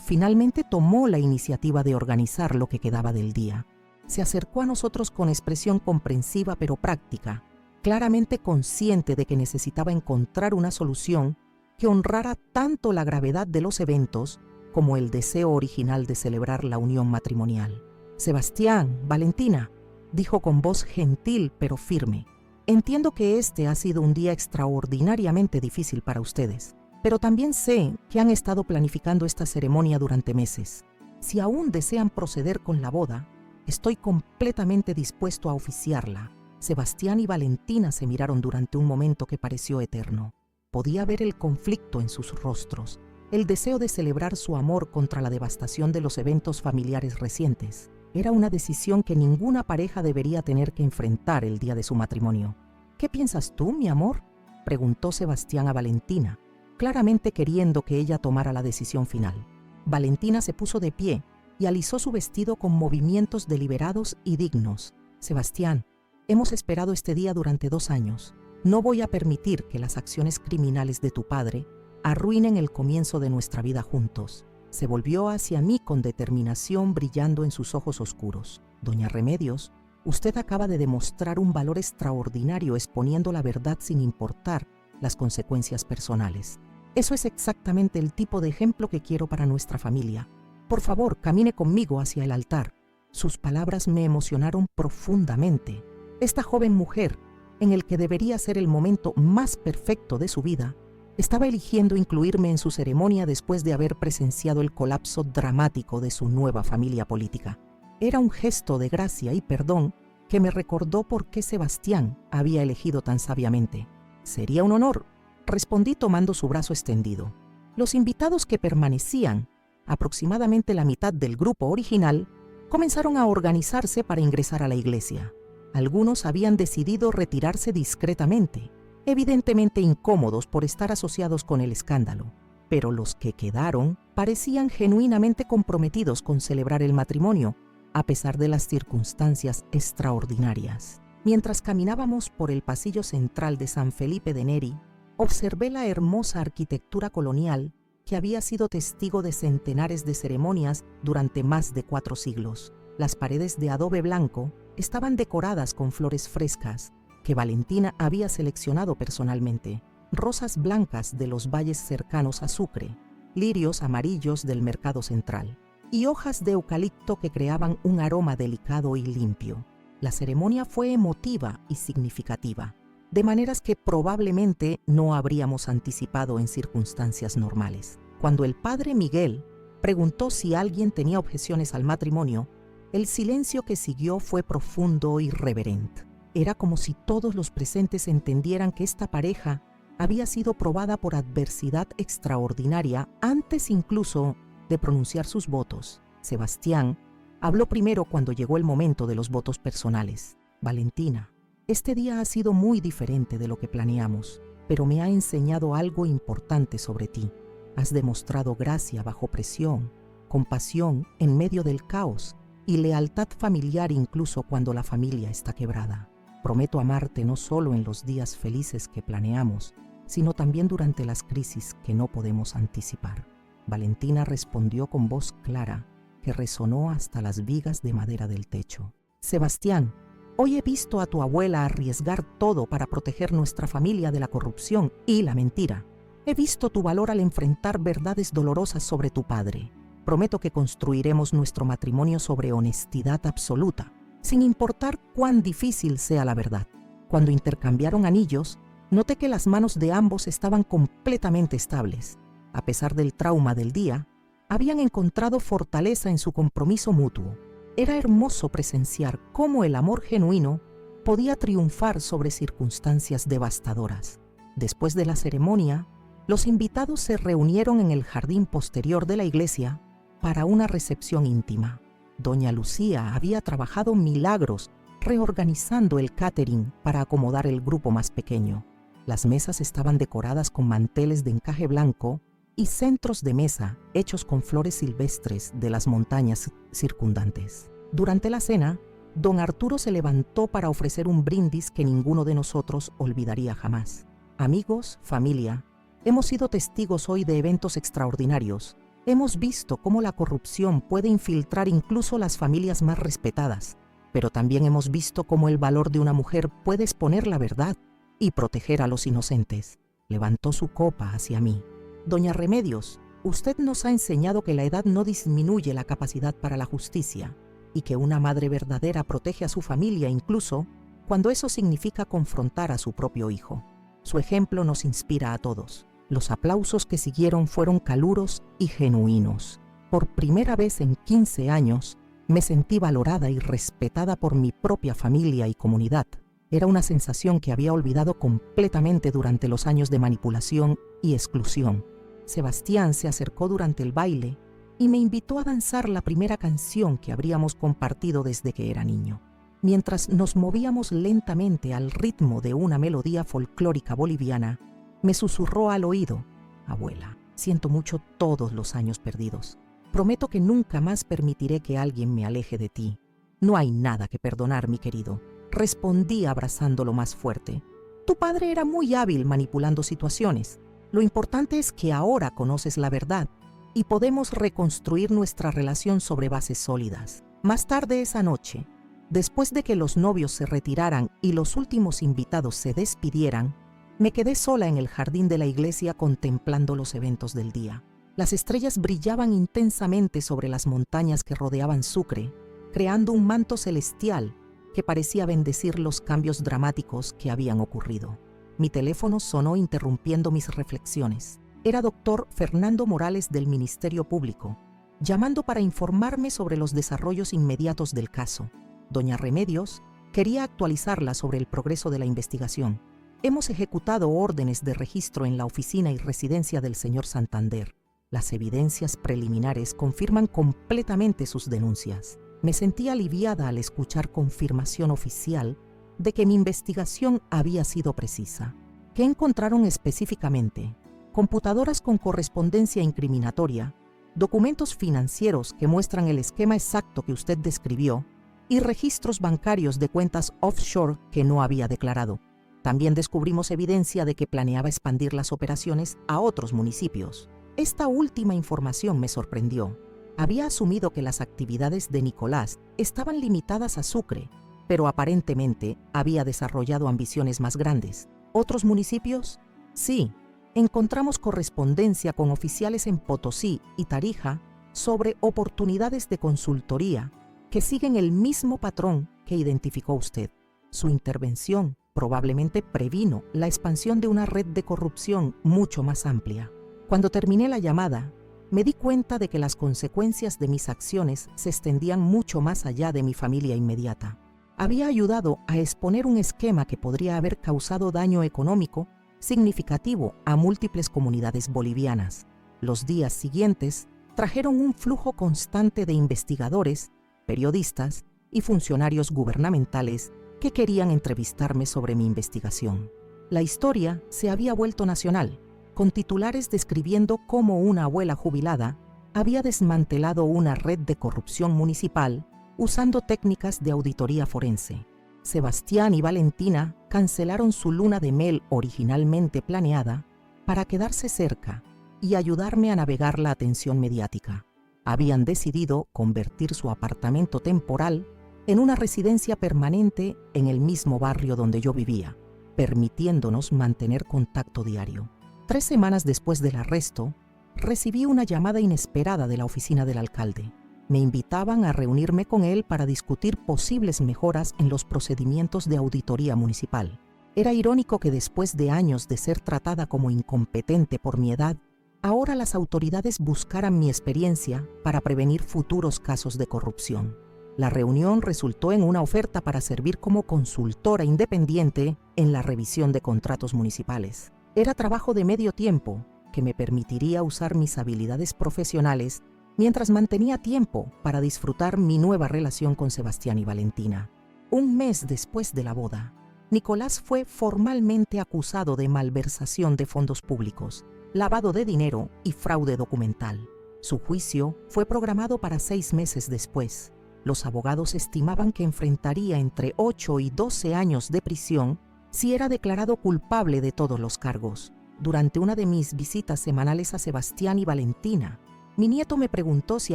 finalmente tomó la iniciativa de organizar lo que quedaba del día. Se acercó a nosotros con expresión comprensiva pero práctica, claramente consciente de que necesitaba encontrar una solución que honrara tanto la gravedad de los eventos como el deseo original de celebrar la unión matrimonial. «Sebastián, Valentina», dijo con voz gentil pero firme, «entiendo que este ha sido un día extraordinariamente difícil para ustedes, pero también sé que han estado planificando esta ceremonia durante meses. Si aún desean proceder con la boda, estoy completamente dispuesto a oficiarla». Sebastián y Valentina se miraron durante un momento que pareció eterno. Podía ver el conflicto en sus rostros, el deseo de celebrar su amor contra la devastación de los eventos familiares recientes. Era una decisión que ninguna pareja debería tener que enfrentar el día de su matrimonio. «¿Qué piensas tú, mi amor?», preguntó Sebastián a Valentina, claramente queriendo que ella tomara la decisión final. Valentina se puso de pie y alisó su vestido con movimientos deliberados y dignos. Sebastián, hemos esperado este día durante 2 años. No voy a permitir que las acciones criminales de tu padre arruinen el comienzo de nuestra vida juntos. Se volvió hacia mí con determinación brillando en sus ojos oscuros. Doña Remedios, usted acaba de demostrar un valor extraordinario exponiendo la verdad sin importar las consecuencias personales. Eso es exactamente el tipo de ejemplo que quiero para nuestra familia. Por favor, camine conmigo hacia el altar. Sus palabras me emocionaron profundamente. Esta joven mujer, en el que debería ser el momento más perfecto de su vida, estaba eligiendo incluirme en su ceremonia después de haber presenciado el colapso dramático de su nueva familia política. Era un gesto de gracia y perdón que me recordó por qué Sebastián había elegido tan sabiamente. Sería un honor, respondí tomando su brazo extendido. Los invitados que permanecían, aproximadamente la mitad del grupo original, comenzaron a organizarse para ingresar a la iglesia. Algunos habían decidido retirarse discretamente, evidentemente incómodos por estar asociados con el escándalo, pero los que quedaron parecían genuinamente comprometidos con celebrar el matrimonio, a pesar de las circunstancias extraordinarias. Mientras caminábamos por el pasillo central de San Felipe de Neri, observé la hermosa arquitectura colonial que había sido testigo de centenares de ceremonias durante más de 4 siglos. Las paredes de adobe blanco estaban decoradas con flores frescas que Valentina había seleccionado personalmente, rosas blancas de los valles cercanos a Sucre, lirios amarillos del mercado central y hojas de eucalipto que creaban un aroma delicado y limpio. La ceremonia fue emotiva y significativa, de maneras que probablemente no habríamos anticipado en circunstancias normales. Cuando el padre Miguel preguntó si alguien tenía objeciones al matrimonio, el silencio que siguió fue profundo y reverente. Era como si todos los presentes entendieran que esta pareja había sido probada por adversidad extraordinaria antes incluso de pronunciar sus votos. Sebastián habló primero cuando llegó el momento de los votos personales. Valentina, este día ha sido muy diferente de lo que planeamos, pero me ha enseñado algo importante sobre ti. Has demostrado gracia bajo presión, compasión en medio del caos y lealtad familiar incluso cuando la familia está quebrada. Prometo amarte no solo en los días felices que planeamos, sino también durante las crisis que no podemos anticipar. Valentina respondió con voz clara que resonó hasta las vigas de madera del techo. Sebastián, hoy he visto a tu abuela arriesgar todo para proteger nuestra familia de la corrupción y la mentira. He visto tu valor al enfrentar verdades dolorosas sobre tu padre. Prometo que construiremos nuestro matrimonio sobre honestidad absoluta, sin importar cuán difícil sea la verdad. Cuando intercambiaron anillos, noté que las manos de ambos estaban completamente estables. A pesar del trauma del día, habían encontrado fortaleza en su compromiso mutuo. Era hermoso presenciar cómo el amor genuino podía triunfar sobre circunstancias devastadoras. Después de la ceremonia, los invitados se reunieron en el jardín posterior de la iglesia para una recepción íntima. Doña Lucía había trabajado milagros reorganizando el catering para acomodar el grupo más pequeño. Las mesas estaban decoradas con manteles de encaje blanco y centros de mesa hechos con flores silvestres de las montañas circundantes. Durante la cena, don Arturo se levantó para ofrecer un brindis que ninguno de nosotros olvidaría jamás. Amigos, familia, hemos sido testigos hoy de eventos extraordinarios. Hemos visto cómo la corrupción puede infiltrar incluso las familias más respetadas, pero también hemos visto cómo el valor de una mujer puede exponer la verdad y proteger a los inocentes. Levantó su copa hacia mí. Doña Remedios, usted nos ha enseñado que la edad no disminuye la capacidad para la justicia y que una madre verdadera protege a su familia incluso cuando eso significa confrontar a su propio hijo. Su ejemplo nos inspira a todos. Los aplausos que siguieron fueron caluros y genuinos. Por primera vez en 15 años, me sentí valorada y respetada por mi propia familia y comunidad. Era una sensación que había olvidado completamente durante los años de manipulación y exclusión. Sebastián se acercó durante el baile y me invitó a danzar la primera canción que habríamos compartido desde que era niño. Mientras nos movíamos lentamente al ritmo de una melodía folclórica boliviana, me susurró al oído: Abuela, siento mucho todos los años perdidos. Prometo que nunca más permitiré que alguien me aleje de ti. No hay nada que perdonar, mi querido, respondí abrazándolo más fuerte. Tu padre era muy hábil manipulando situaciones. Lo importante es que ahora conoces la verdad y podemos reconstruir nuestra relación sobre bases sólidas. Más tarde esa noche, después de que los novios se retiraran y los últimos invitados se despidieran, me quedé sola en el jardín de la iglesia contemplando los eventos del día. Las estrellas brillaban intensamente sobre las montañas que rodeaban Sucre, creando un manto celestial que parecía bendecir los cambios dramáticos que habían ocurrido. Mi teléfono sonó interrumpiendo mis reflexiones. Era doctor Fernando Morales del Ministerio Público, llamando para informarme sobre los desarrollos inmediatos del caso. Doña Remedios quería actualizarla sobre el progreso de la investigación. Hemos ejecutado órdenes de registro en la oficina y residencia del señor Santander. Las evidencias preliminares confirman completamente sus denuncias. Me sentí aliviada al escuchar confirmación oficial de que mi investigación había sido precisa. ¿Qué encontraron específicamente? Computadoras con correspondencia incriminatoria, documentos financieros que muestran el esquema exacto que usted describió y registros bancarios de cuentas offshore que no había declarado. También descubrimos evidencia de que planeaba expandir las operaciones a otros municipios. Esta última información me sorprendió. Había asumido que las actividades de Nicolás estaban limitadas a Sucre, pero aparentemente había desarrollado ambiciones más grandes. ¿Otros municipios? Sí. Encontramos correspondencia con oficiales en Potosí y Tarija sobre oportunidades de consultoría que siguen el mismo patrón que identificó usted. Su intervención probablemente previno la expansión de una red de corrupción mucho más amplia. Cuando terminé la llamada, me di cuenta de que las consecuencias de mis acciones se extendían mucho más allá de mi familia inmediata. Había ayudado a exponer un esquema que podría haber causado daño económico significativo a múltiples comunidades bolivianas. Los días siguientes trajeron un flujo constante de investigadores, periodistas y funcionarios gubernamentales que querían entrevistarme sobre mi investigación. La historia se había vuelto nacional, con titulares describiendo cómo una abuela jubilada había desmantelado una red de corrupción municipal usando técnicas de auditoría forense. Sebastián y Valentina cancelaron su luna de miel originalmente planeada para quedarse cerca y ayudarme a navegar la atención mediática. Habían decidido convertir su apartamento temporal en una residencia permanente en el mismo barrio donde yo vivía, permitiéndonos mantener contacto diario. 3 semanas después del arresto, recibí una llamada inesperada de la oficina del alcalde. Me invitaban a reunirme con él para discutir posibles mejoras en los procedimientos de auditoría municipal. Era irónico que después de años de ser tratada como incompetente por mi edad, ahora las autoridades buscaran mi experiencia para prevenir futuros casos de corrupción. La reunión resultó en una oferta para servir como consultora independiente en la revisión de contratos municipales. Era trabajo de medio tiempo que me permitiría usar mis habilidades profesionales mientras mantenía tiempo para disfrutar mi nueva relación con Sebastián y Valentina. Un mes después de la boda, Nicolás fue formalmente acusado de malversación de fondos públicos, lavado de dinero y fraude documental. Su juicio fue programado para 6 meses después. Los abogados estimaban que enfrentaría entre 8 y 12 años de prisión si era declarado culpable de todos los cargos. Durante una de mis visitas semanales a Sebastián y Valentina, mi nieto me preguntó si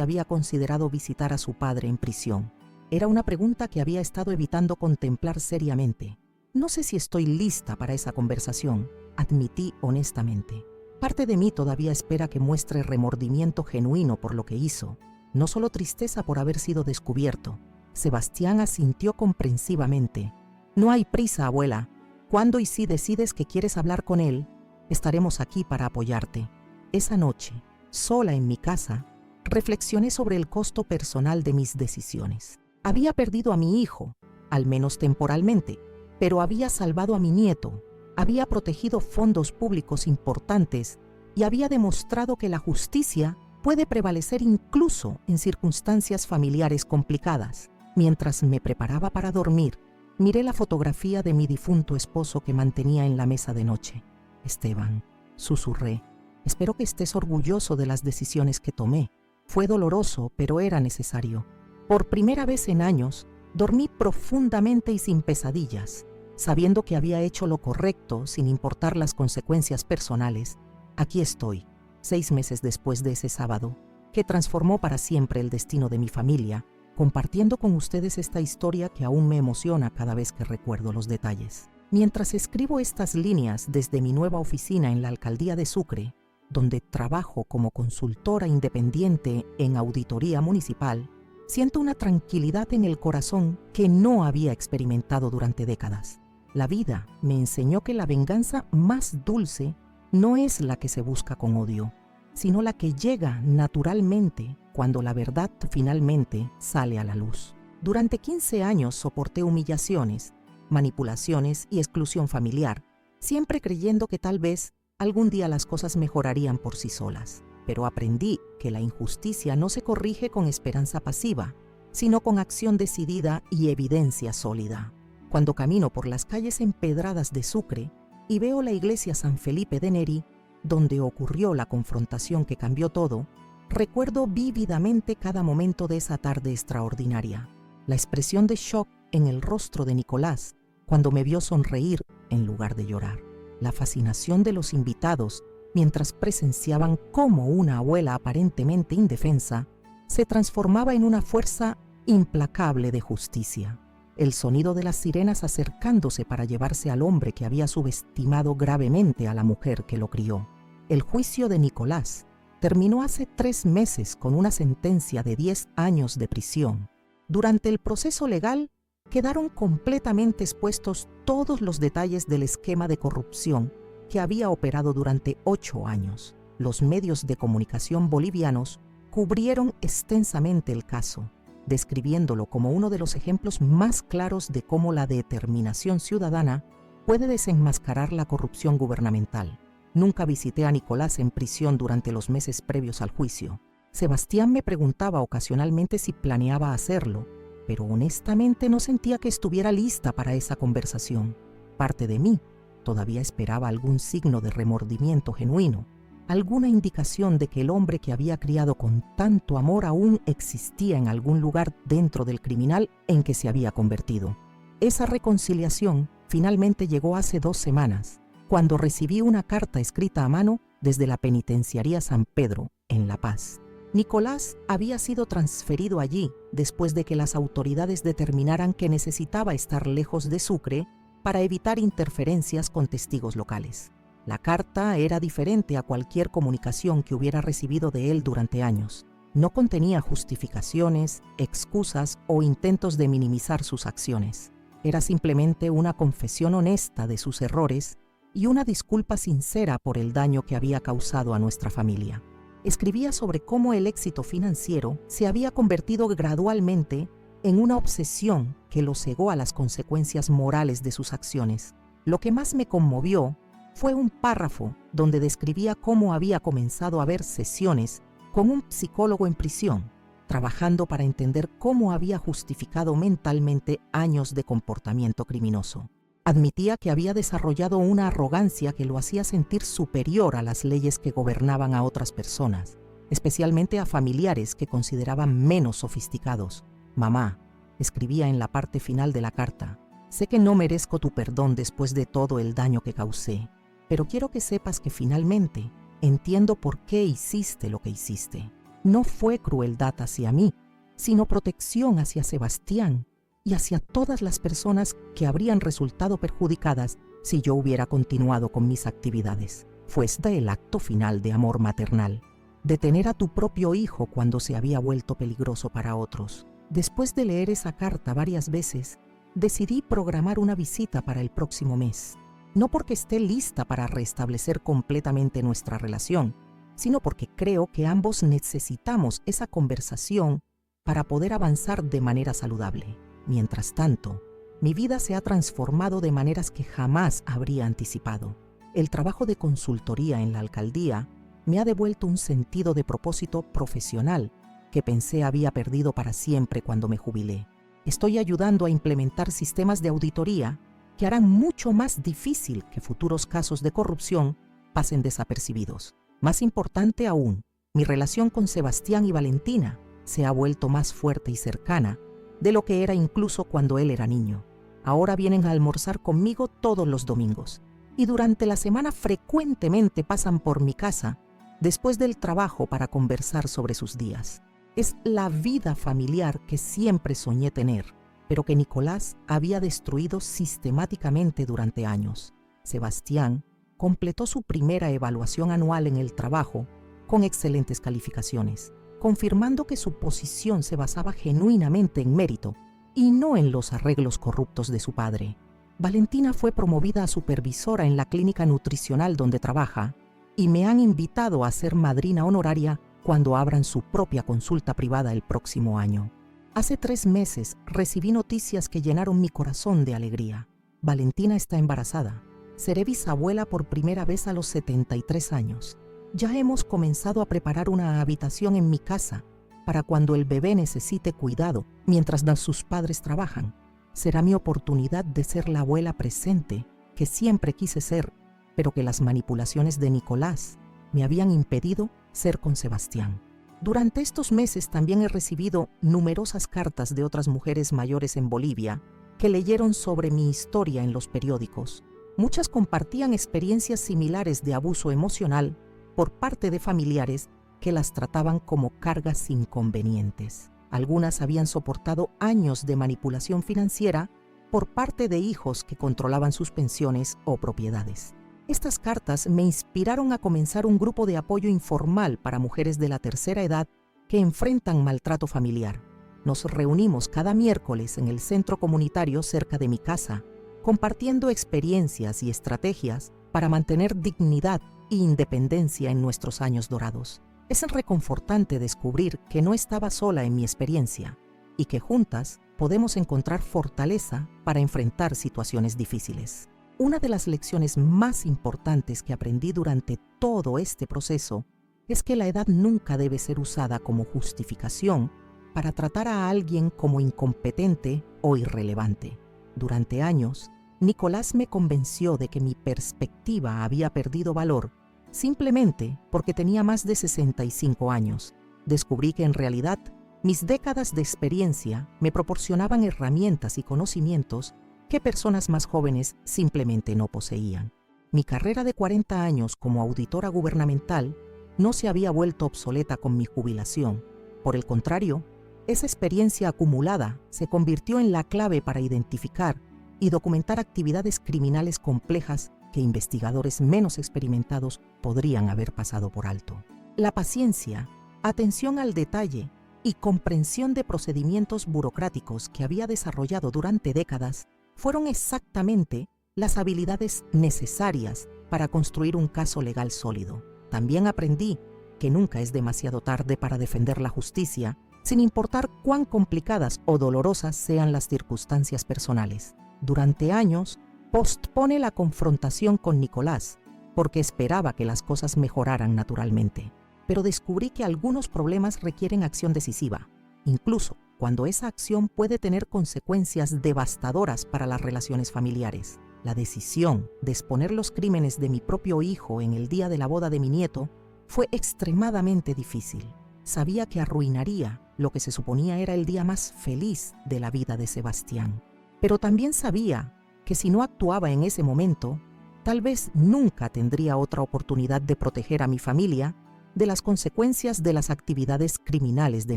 había considerado visitar a su padre en prisión. Era una pregunta que había estado evitando contemplar seriamente. No sé si estoy lista para esa conversación, admití honestamente. Parte de mí todavía espera que muestre remordimiento genuino por lo que hizo, no solo tristeza por haber sido descubierto. Sebastián asintió comprensivamente. No hay prisa, abuela. Cuando y si decides que quieres hablar con él, estaremos aquí para apoyarte. Esa noche, sola en mi casa, reflexioné sobre el costo personal de mis decisiones. Había perdido a mi hijo, al menos temporalmente, pero había salvado a mi nieto, había protegido fondos públicos importantes y había demostrado que la justicia puede prevalecer incluso en circunstancias familiares complicadas. Mientras me preparaba para dormir, miré la fotografía de mi difunto esposo que mantenía en la mesa de noche. Esteban, susurré, Espero que estés orgulloso de las decisiones que tomé. Fue doloroso, pero era necesario. Por primera vez en años, dormí profundamente y sin pesadillas, sabiendo que había hecho lo correcto sin importar las consecuencias personales. Aquí estoy, 6 meses después de ese sábado, que transformó para siempre el destino de mi familia, compartiendo con ustedes esta historia que aún me emociona cada vez que recuerdo los detalles. Mientras escribo estas líneas desde mi nueva oficina en la alcaldía de Sucre, donde trabajo como consultora independiente en auditoría municipal, siento una tranquilidad en el corazón que no había experimentado durante décadas. La vida me enseñó que la venganza más dulce no es la que se busca con odio, sino la que llega naturalmente cuando la verdad finalmente sale a la luz. Durante 15 años soporté humillaciones, manipulaciones y exclusión familiar, siempre creyendo que tal vez algún día las cosas mejorarían por sí solas. Pero aprendí que la injusticia no se corrige con esperanza pasiva, sino con acción decidida y evidencia sólida. Cuando camino por las calles empedradas de Sucre y veo la iglesia San Felipe de Neri, donde ocurrió la confrontación que cambió todo, recuerdo vívidamente cada momento de esa tarde extraordinaria. La expresión de shock en el rostro de Nicolás cuando me vio sonreír en lugar de llorar. La fascinación de los invitados mientras presenciaban cómo una abuela aparentemente indefensa se transformaba en una fuerza implacable de justicia. El sonido de las sirenas acercándose para llevarse al hombre que había subestimado gravemente a la mujer que lo crió. El juicio de Nicolás terminó hace 3 meses con una sentencia de 10 años de prisión. Durante el proceso legal quedaron completamente expuestos todos los detalles del esquema de corrupción que había operado durante 8 años. Los medios de comunicación bolivianos cubrieron extensamente el caso, describiéndolo como uno de los ejemplos más claros de cómo la determinación ciudadana puede desenmascarar la corrupción gubernamental. Nunca visité a Nicolás en prisión durante los meses previos al juicio. Sebastián me preguntaba ocasionalmente si planeaba hacerlo, pero honestamente no sentía que estuviera lista para esa conversación. Parte de mí todavía esperaba algún signo de remordimiento genuino, alguna indicación de que el hombre que había criado con tanto amor aún existía en algún lugar dentro del criminal en que se había convertido. Esa reconciliación finalmente llegó hace 2 semanas, cuando recibí una carta escrita a mano desde la penitenciaría San Pedro, en La Paz. Nicolás había sido transferido allí después de que las autoridades determinaran que necesitaba estar lejos de Sucre para evitar interferencias con testigos locales. La carta era diferente a cualquier comunicación que hubiera recibido de él durante años. No contenía justificaciones, excusas o intentos de minimizar sus acciones. Era simplemente una confesión honesta de sus errores y una disculpa sincera por el daño que había causado a nuestra familia. Escribía sobre cómo el éxito financiero se había convertido gradualmente en una obsesión que lo cegó a las consecuencias morales de sus acciones. Lo que más me conmovió fue un párrafo donde describía cómo había comenzado a ver sesiones con un psicólogo en prisión, trabajando para entender cómo había justificado mentalmente años de comportamiento criminoso. Admitía que había desarrollado una arrogancia que lo hacía sentir superior a las leyes que gobernaban a otras personas, especialmente a familiares que consideraban menos sofisticados. «Mamá», escribía en la parte final de la carta, «sé que no merezco tu perdón después de todo el daño que causé, pero quiero que sepas que finalmente entiendo por qué hiciste lo que hiciste. No fue crueldad hacia mí, sino protección hacia Sebastián y hacia todas las personas que habrían resultado perjudicadas si yo hubiera continuado con mis actividades. Fue este el acto final de amor maternal, detener a tu propio hijo cuando se había vuelto peligroso para otros». Después de leer esa carta varias veces, decidí programar una visita para el próximo mes. No porque esté lista para restablecer completamente nuestra relación, sino porque creo que ambos necesitamos esa conversación para poder avanzar de manera saludable. Mientras tanto, mi vida se ha transformado de maneras que jamás habría anticipado. El trabajo de consultoría en la alcaldía me ha devuelto un sentido de propósito profesional que pensé había perdido para siempre cuando me jubilé. Estoy ayudando a implementar sistemas de auditoría que harán mucho más difícil que futuros casos de corrupción pasen desapercibidos. Más importante aún, mi relación con Sebastián y Valentina se ha vuelto más fuerte y cercana de lo que era incluso cuando él era niño. Ahora vienen a almorzar conmigo todos los domingos y durante la semana frecuentemente pasan por mi casa después del trabajo para conversar sobre sus días. Es la vida familiar que siempre soñé tener, pero que Nicolás había destruido sistemáticamente durante años. Sebastián completó su primera evaluación anual en el trabajo con excelentes calificaciones, confirmando que su posición se basaba genuinamente en mérito y no en los arreglos corruptos de su padre. Valentina fue promovida a supervisora en la clínica nutricional donde trabaja y me han invitado a ser madrina honoraria cuando abran su propia consulta privada el próximo año. Hace 3 meses recibí noticias que llenaron mi corazón de alegría. Valentina está embarazada. Seré bisabuela por primera vez a los 73 años. Ya hemos comenzado a preparar una habitación en mi casa para cuando el bebé necesite cuidado mientras sus padres trabajan. Será mi oportunidad de ser la abuela presente que siempre quise ser, pero que las manipulaciones de Nicolás me habían impedido ser con Sebastián. Durante estos meses también he recibido numerosas cartas de otras mujeres mayores en Bolivia que leyeron sobre mi historia en los periódicos. Muchas compartían experiencias similares de abuso emocional por parte de familiares que las trataban como cargas inconvenientes. Algunas habían soportado años de manipulación financiera por parte de hijos que controlaban sus pensiones o propiedades. Estas cartas me inspiraron a comenzar un grupo de apoyo informal para mujeres de la tercera edad que enfrentan maltrato familiar. Nos reunimos cada miércoles en el centro comunitario cerca de mi casa, compartiendo experiencias y estrategias para mantener dignidad e independencia en nuestros años dorados. Es reconfortante descubrir que no estaba sola en mi experiencia y que juntas podemos encontrar fortaleza para enfrentar situaciones difíciles. Una de las lecciones más importantes que aprendí durante todo este proceso es que la edad nunca debe ser usada como justificación para tratar a alguien como incompetente o irrelevante. Durante años, Nicolás me convenció de que mi perspectiva había perdido valor simplemente porque tenía más de 65 años. Descubrí que en realidad mis décadas de experiencia me proporcionaban herramientas y conocimientos que personas más jóvenes simplemente no poseían. Mi carrera de 40 años como auditora gubernamental no se había vuelto obsoleta con mi jubilación. Por el contrario, esa experiencia acumulada se convirtió en la clave para identificar y documentar actividades criminales complejas que investigadores menos experimentados podrían haber pasado por alto. La paciencia, atención al detalle y comprensión de procedimientos burocráticos que había desarrollado durante décadas fueron exactamente las habilidades necesarias para construir un caso legal sólido. También aprendí que nunca es demasiado tarde para defender la justicia, sin importar cuán complicadas o dolorosas sean las circunstancias personales. Durante años, postpone la confrontación con Nicolás, porque esperaba que las cosas mejoraran naturalmente. Pero descubrí que algunos problemas requieren acción decisiva, incluso cuando esa acción puede tener consecuencias devastadoras para las relaciones familiares. La decisión de exponer los crímenes de mi propio hijo en el día de la boda de mi nieto fue extremadamente difícil. Sabía que arruinaría lo que se suponía era el día más feliz de la vida de Sebastián. Pero también sabía que si no actuaba en ese momento, tal vez nunca tendría otra oportunidad de proteger a mi familia de las consecuencias de las actividades criminales de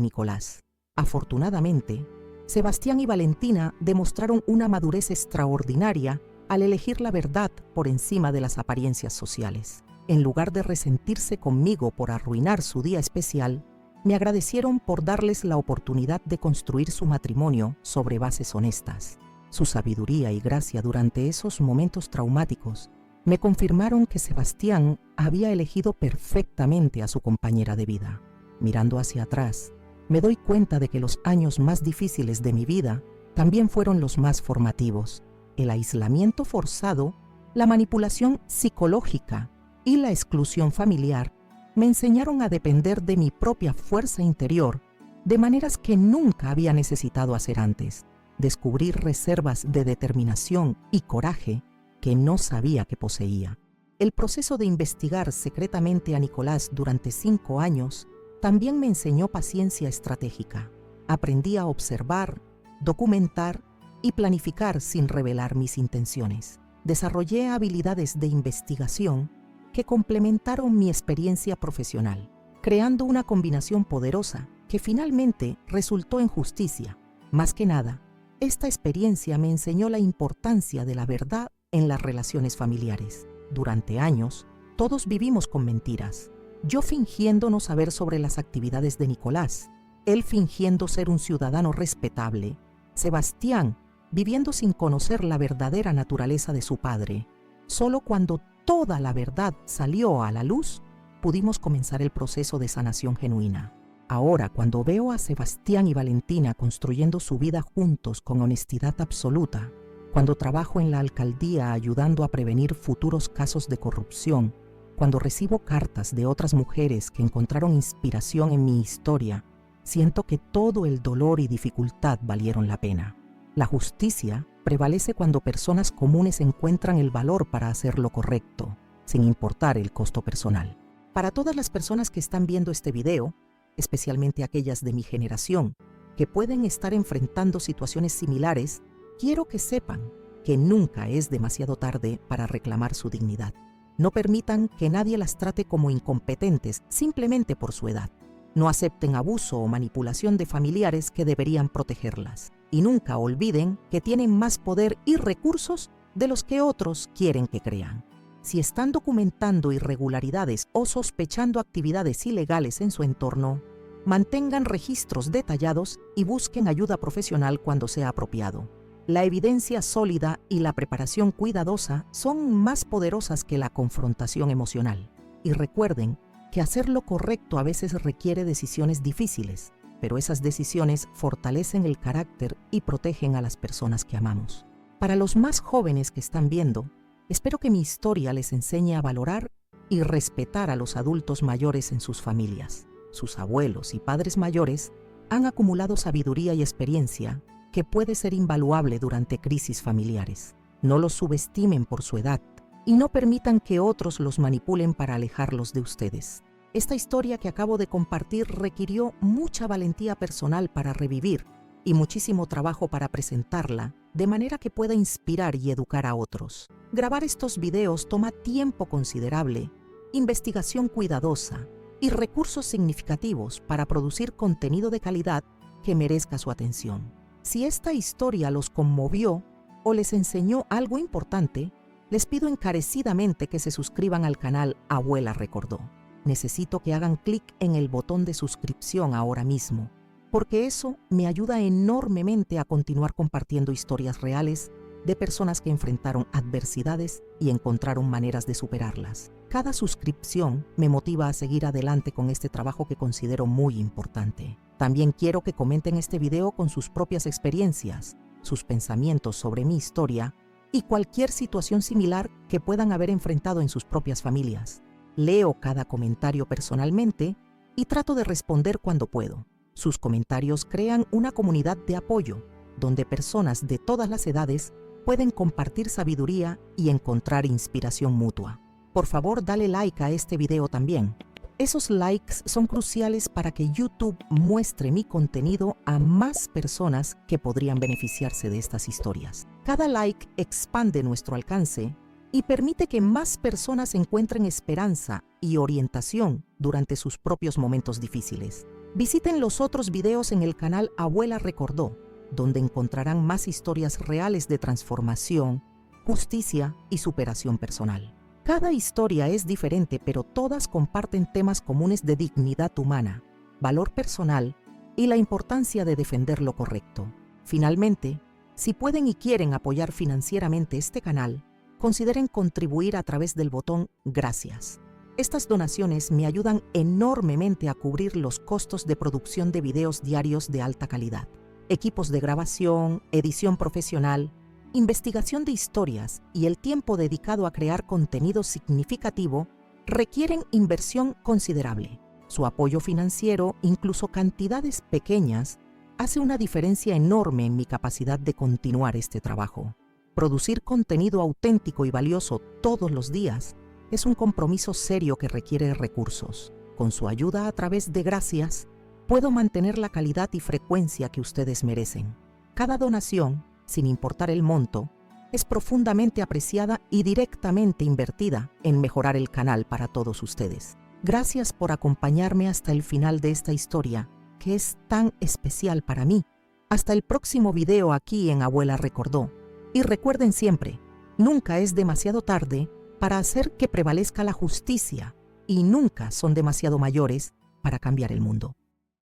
Nicolás. Afortunadamente, Sebastián y Valentina demostraron una madurez extraordinaria al elegir la verdad por encima de las apariencias sociales. En lugar de resentirse conmigo por arruinar su día especial, me agradecieron por darles la oportunidad de construir su matrimonio sobre bases honestas. Su sabiduría y gracia durante esos momentos traumáticos me confirmaron que Sebastián había elegido perfectamente a su compañera de vida. Mirando hacia atrás, me doy cuenta de que los años más difíciles de mi vida también fueron los más formativos. El aislamiento forzado, la manipulación psicológica y la exclusión familiar me enseñaron a depender de mi propia fuerza interior de maneras que nunca había necesitado hacer antes. Descubrir reservas de determinación y coraje que no sabía que poseía. El proceso de investigar secretamente a Nicolás durante 5 años también me enseñó paciencia estratégica. Aprendí a observar, documentar y planificar sin revelar mis intenciones. Desarrollé habilidades de investigación que complementaron mi experiencia profesional, creando una combinación poderosa que finalmente resultó en justicia. Más que nada, esta experiencia me enseñó la importancia de la verdad en las relaciones familiares. Durante años, todos vivimos con mentiras. Yo fingiendo no saber sobre las actividades de Nicolás, él fingiendo ser un ciudadano respetable, Sebastián viviendo sin conocer la verdadera naturaleza de su padre. Solo cuando toda la verdad salió a la luz, pudimos comenzar el proceso de sanación genuina. Ahora, cuando veo a Sebastián y Valentina construyendo su vida juntos con honestidad absoluta, cuando trabajo en la alcaldía ayudando a prevenir futuros casos de corrupción, cuando recibo cartas de otras mujeres que encontraron inspiración en mi historia, siento que todo el dolor y dificultad valieron la pena. La justicia prevalece cuando personas comunes encuentran el valor para hacer lo correcto, sin importar el costo personal. Para todas las personas que están viendo este video, especialmente aquellas de mi generación, que pueden estar enfrentando situaciones similares, quiero que sepan que nunca es demasiado tarde para reclamar su dignidad. No permitan que nadie las trate como incompetentes simplemente por su edad. No acepten abuso o manipulación de familiares que deberían protegerlas. Y nunca olviden que tienen más poder y recursos de los que otros quieren que crean. Si están documentando irregularidades o sospechando actividades ilegales en su entorno, mantengan registros detallados y busquen ayuda profesional cuando sea apropiado. La evidencia sólida y la preparación cuidadosa son más poderosas que la confrontación emocional. Y recuerden que hacer lo correcto a veces requiere decisiones difíciles, pero esas decisiones fortalecen el carácter y protegen a las personas que amamos. Para los más jóvenes que están viendo, espero que mi historia les enseñe a valorar y respetar a los adultos mayores en sus familias. Sus abuelos y padres mayores han acumulado sabiduría y experiencia que puede ser invaluable durante crisis familiares. No los subestimen por su edad y no permitan que otros los manipulen para alejarlos de ustedes. Esta historia que acabo de compartir requirió mucha valentía personal para revivir y muchísimo trabajo para presentarla, de manera que pueda inspirar y educar a otros. Grabar estos videos toma tiempo considerable, investigación cuidadosa y recursos significativos para producir contenido de calidad que merezca su atención. Si esta historia los conmovió o les enseñó algo importante, les pido encarecidamente que se suscriban al canal Abuela Recordó. Necesito que hagan clic en el botón de suscripción ahora mismo, porque eso me ayuda enormemente a continuar compartiendo historias reales de personas que enfrentaron adversidades y encontraron maneras de superarlas. Cada suscripción me motiva a seguir adelante con este trabajo que considero muy importante. También quiero que comenten este video con sus propias experiencias, sus pensamientos sobre mi historia y cualquier situación similar que puedan haber enfrentado en sus propias familias. Leo cada comentario personalmente y trato de responder cuando puedo. Sus comentarios crean una comunidad de apoyo, donde personas de todas las edades pueden compartir sabiduría y encontrar inspiración mutua. Por favor, dale like a este video también. Esos likes son cruciales para que YouTube muestre mi contenido a más personas que podrían beneficiarse de estas historias. Cada like expande nuestro alcance y permite que más personas encuentren esperanza y orientación durante sus propios momentos difíciles. Visiten los otros videos en el canal Abuela Recordó, donde encontrarán más historias reales de transformación, justicia y superación personal. Cada historia es diferente, pero todas comparten temas comunes de dignidad humana, valor personal y la importancia de defender lo correcto. Finalmente, si pueden y quieren apoyar financieramente este canal, consideren contribuir a través del botón Gracias. Estas donaciones me ayudan enormemente a cubrir los costos de producción de videos diarios de alta calidad, equipos de grabación, edición profesional, investigación de historias y el tiempo dedicado a crear contenido significativo requieren inversión considerable. Su apoyo financiero, incluso cantidades pequeñas, hace una diferencia enorme en mi capacidad de continuar este trabajo. Producir contenido auténtico y valioso todos los días Es un compromiso serio que requiere recursos. Con su ayuda a través de Gracias, puedo mantener la calidad y frecuencia que ustedes merecen. Cada donación, sin importar el monto, es profundamente apreciada y directamente invertida en mejorar el canal para todos ustedes. Gracias por acompañarme hasta el final de esta historia, que es tan especial para mí. Hasta el próximo video aquí en Abuela Recordó. Y recuerden siempre, nunca es demasiado tarde para hacer que prevalezca la justicia y nunca son demasiado mayores para cambiar el mundo.